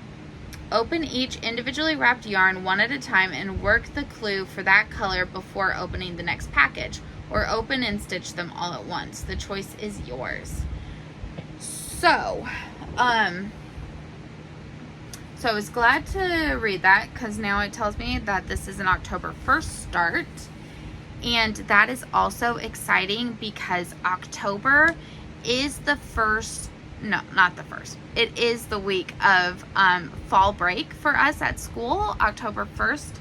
Open each individually wrapped yarn one at a time and work the clue for that color before opening the next package, or open and stitch them all at once. The choice is yours. So, so I was glad to read that, because now it tells me that this is an October 1st start. And that is also exciting, because October is the first, no, not the first. It is the week of fall break for us at school, October 1st.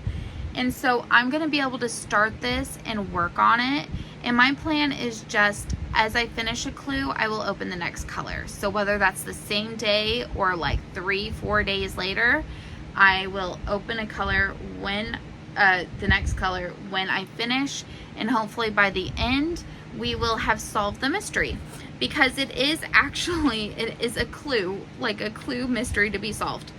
And so I'm going to be able to start this and work on it. And my plan is just, as I finish a clue, I will open the next color. So whether that's the same day or like 3-4 days later, I will open a color when, the next color when I finish. And hopefully by the end, we will have solved the mystery. Because it is a clue, like a clue mystery to be solved.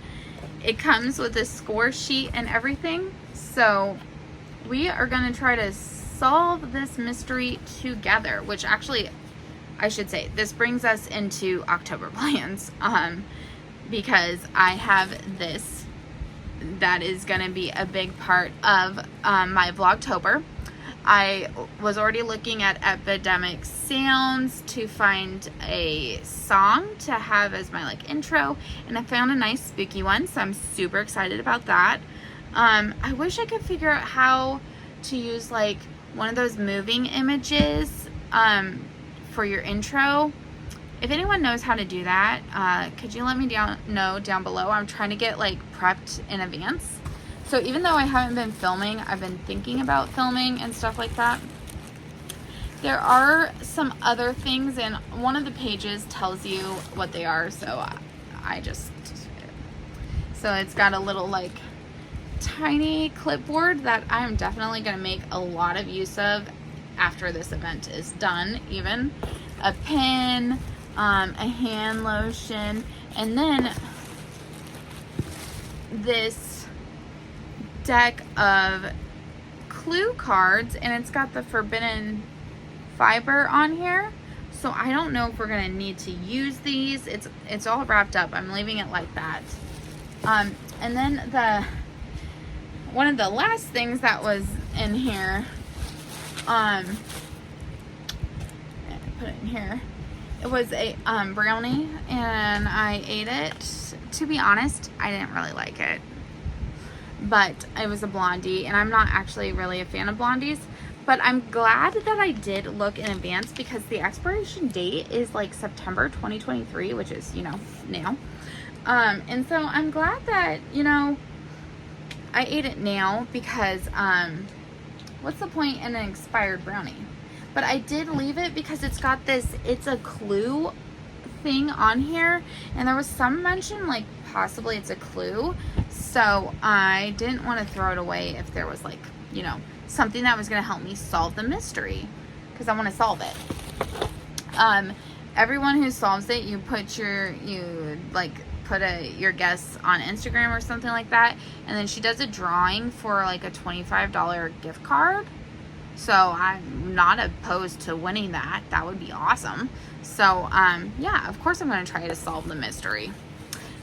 It comes with a score sheet and everything. So we are going to try to solve this mystery together, which actually, I should say, this brings us into October plans, because I have this that is going to be a big part of my Vlogtober. I was already looking at Epidemic Sounds to find a song to have as my like intro, and I found a nice spooky one, so I'm super excited about that. I wish I could figure out how to use like one of those moving images for your intro. If anyone knows how to do that, could you let me know down below? I'm trying to get like prepped in advance. So even though I haven't been filming, I've been thinking about filming and stuff like that. There are some other things, and one of the pages tells you what they are, so so it's got a little like tiny clipboard that I'm definitely going to make a lot of use of after this event is done. Even a pen, a hand lotion, and then this deck of clue cards, and it's got the forbidden fiber on here, so I don't know if we're gonna need to use these. It's all wrapped up. I'm leaving it like that. And then one of the last things that was in here, put it in here, it was a brownie, and I ate it. To be honest, I didn't really like it, but it was a blondie, and I'm not actually really a fan of blondies, but I'm glad that I did look in advance, because the expiration date is like September 2023, which is, you know, now. And so I'm glad that, you know, I ate it now, because what's the point in an expired brownie? But I did leave it because it's got this, it's a clue thing on here, and there was some mention like possibly it's a clue, so I didn't want to throw it away if there was like, you know, something that was going to help me solve the mystery, because I want to solve it. Everyone who solves it, you put your guess on Instagram or something like that, and then she does a drawing for like a $25 gift card. So I'm not opposed to winning that. That would be awesome. So yeah, of course I'm going to try to solve the mystery.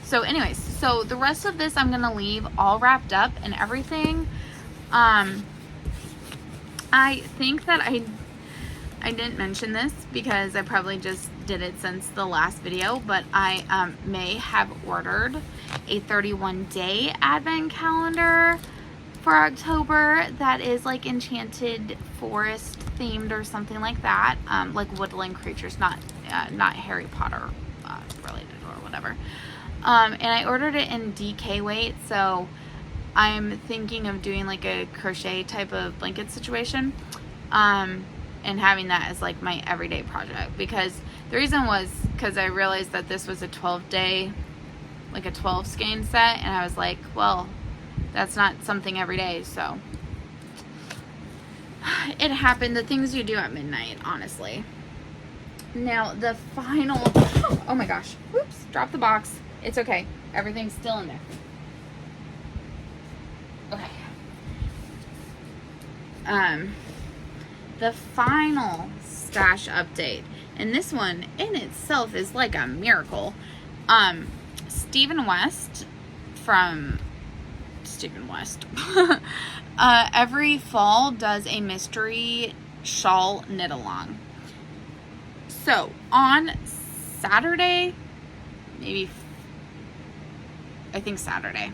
So anyways, so the rest of this I'm going to leave all wrapped up and everything. I think that I didn't mention this because I probably just did it since the last video, but I may have ordered a 31-day advent calendar for October that is like enchanted forest themed or something like that, like woodland creatures, not Harry Potter related or whatever. And I ordered it in DK weight, so I'm thinking of doing like a crochet type of blanket situation, and having that as like my everyday project, because the reason was because I realized that this was a 12-day, like a 12 skein set, and I was like, well, that's not something every day, so it happened. The things you do at midnight, honestly. Now the final, oh my gosh, whoops, dropped the box. It's okay, everything's still in there. Okay. The final stash update, and this one in itself is like a miracle. Stephen West from Stephen West every fall does a mystery shawl knit along. So on Saturday, I think Saturday,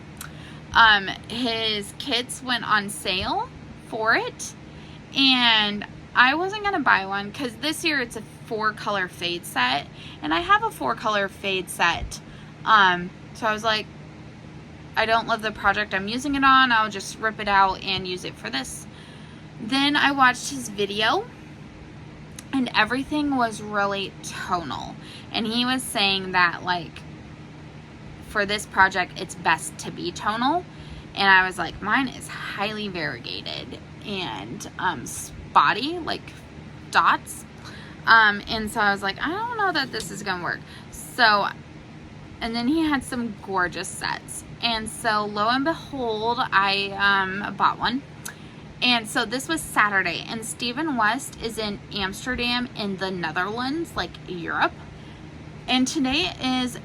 his kits went on sale for it, and I wasn't gonna buy one because this year it's a 4-color fade set, and I have a 4-color fade set, so I was like, I don't love the project I'm using it on, I'll just rip it out and use it for this. Then I watched his video, and everything was really tonal, and he was saying that like for this project it's best to be tonal, and I was like, mine is highly variegated and spotty, like dots, and so I was like, I don't know that this is gonna work. So, and then he had some gorgeous sets, and so lo and behold, I bought one. And so this was Saturday, and Stephen West is in Amsterdam in the Netherlands, like Europe, and today is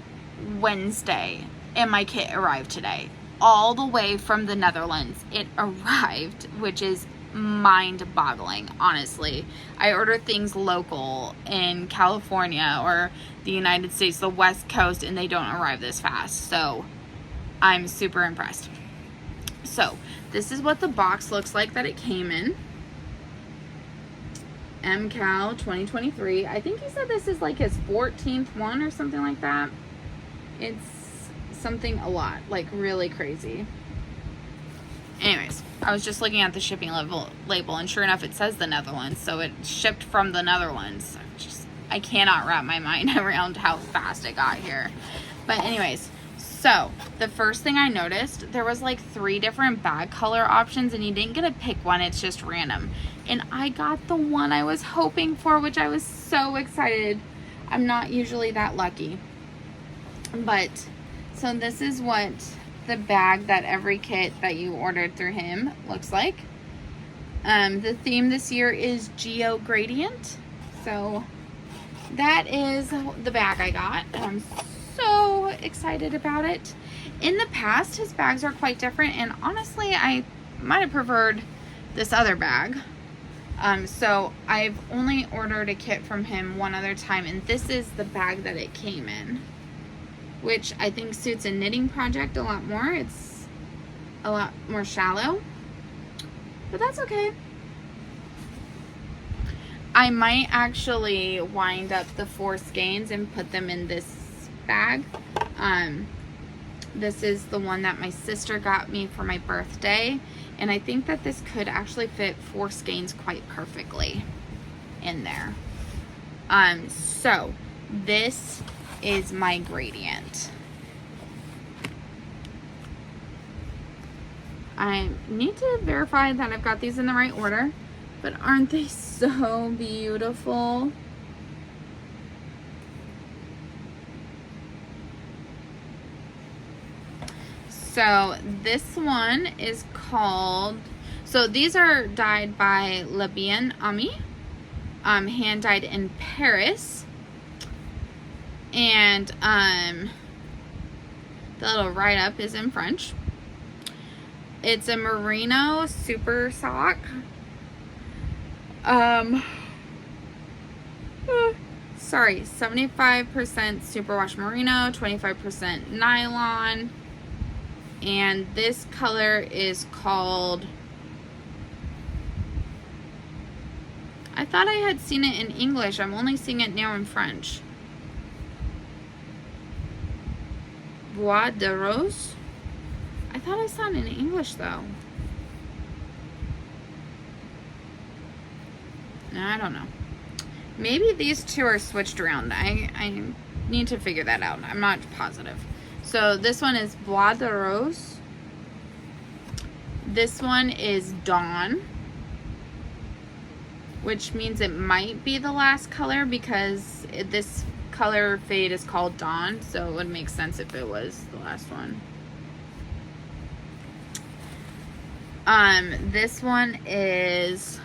Wednesday, and my kit arrived today, all the way from the Netherlands. It arrived, which is mind-boggling, honestly. I order things local in California or the United States, the West Coast, and they don't arrive this fast, so I'm super impressed. So this is what the box looks like that it came in. MCal 2023. I think he said this is like his 14th one or something like that. It's something a lot, like really crazy. Anyways, I was just looking at the shipping label, and sure enough, it says the Netherlands, so it shipped from the Netherlands. I cannot wrap my mind around how fast it got here. But anyways, so the first thing I noticed, there was like 3 different bag color options, and you didn't get to pick one, it's just random. And I got the one I was hoping for, which I was so excited. I'm not usually that lucky. But, so this is what the bag that every kit that you ordered through him looks like. The theme this year is Geo Gradient. So that is the bag I got, and I'm so excited about it. In the past, his bags are quite different, and honestly, I might have preferred this other bag. So I've only ordered a kit from him one other time, and this is the bag that it came in, which I think suits a knitting project a lot more. It's a lot more shallow, but that's okay. I might actually wind up the 4 skeins and put them in this bag. This is the one that my sister got me for my birthday, And I think that this could actually fit 4 skeins quite perfectly in there. So this is my gradient. I need to verify that I've got these in the right order, but aren't they so beautiful? So this one is called, so these are dyed by Le Bien Ami, hand dyed in Paris. And the little write-up is in French. It's a merino super sock. Sorry, 75% superwash merino, 25% nylon. And this color is called, I thought I had seen it in English. I'm only seeing it now in French. Bois de Rose. I thought I saw it in English though. I don't know. Maybe these two are switched around. I need to figure that out. I'm not positive. So this one is Bois de Rose. This one is Dawn, which means it might be the last color because this color fade is called Dawn, so it would make sense if it was the last one. This one is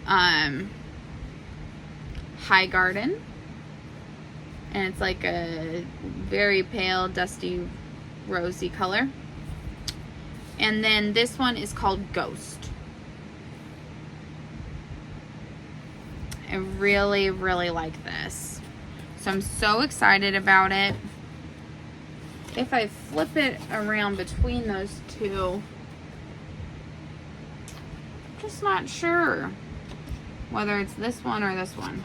High Garden, and it's like a very pale, dusty, rosy color. And then this one is called Ghost. I really, really like this. So I'm so excited about it. If I flip it around between those two, I'm just not sure whether it's this one or this one.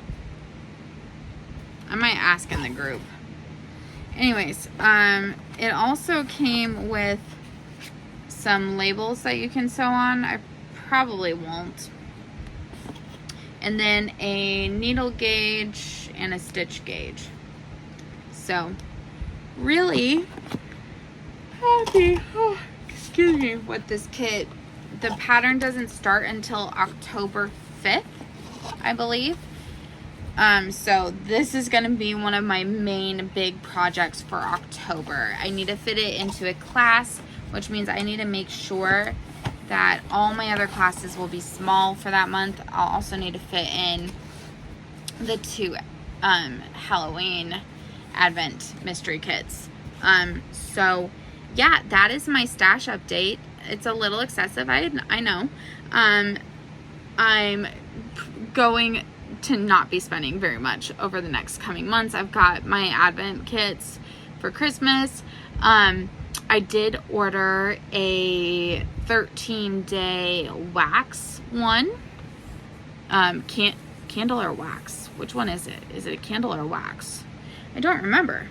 I might ask in the group. Anyways, it also came with some labels that you can sew on. I probably won't. And then a needle gauge and a stitch gauge. So, really happy, excuse me, with this kit. The pattern doesn't start until October 5th, I believe. So this is going to be one of my main big projects for October. I need to fit it into a class, which means I need to make sure that all my other classes will be small for that month. I'll also need to fit in the 2 Halloween Advent mystery kits. So yeah, that is my stash update. It's a little excessive, I know. I'm going to not be spending very much over the next coming months. I've got my Advent kits for Christmas. I did order a 13-day wax one. Candle or wax? Which one is it? Is it a candle or wax? I don't remember.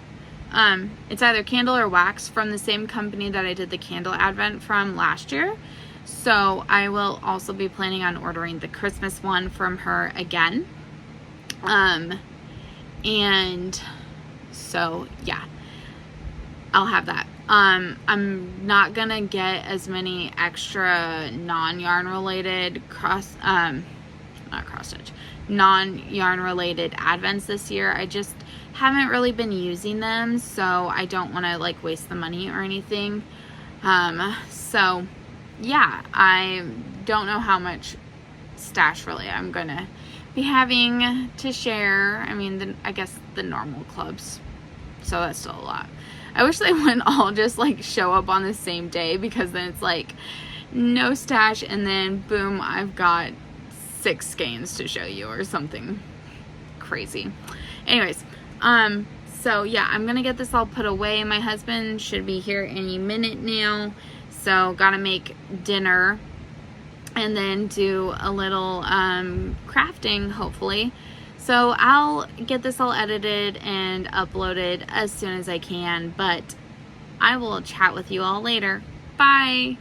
It's either candle or wax from the same company that I did the candle advent from last year. So I will also be planning on ordering the Christmas one from her again. And so yeah, I'll have that. I'm not gonna get as many extra non-yarn related non-yarn related advents this year. I just haven't really been using them, so I don't want to like waste the money or anything. So yeah, I don't know how much stash really I'm gonna be having to share. I mean, I guess the normal clubs, so that's still a lot. I wish they wouldn't all just like show up on the same day, because then it's like no stash and then boom, I've got 6 skeins to show you or something crazy. Anyways, so yeah, I'm gonna get this all put away. My husband should be here any minute now, so gotta make dinner and then do a little crafting hopefully. So I'll get this all edited and uploaded as soon as I can, but I will chat with you all later. Bye!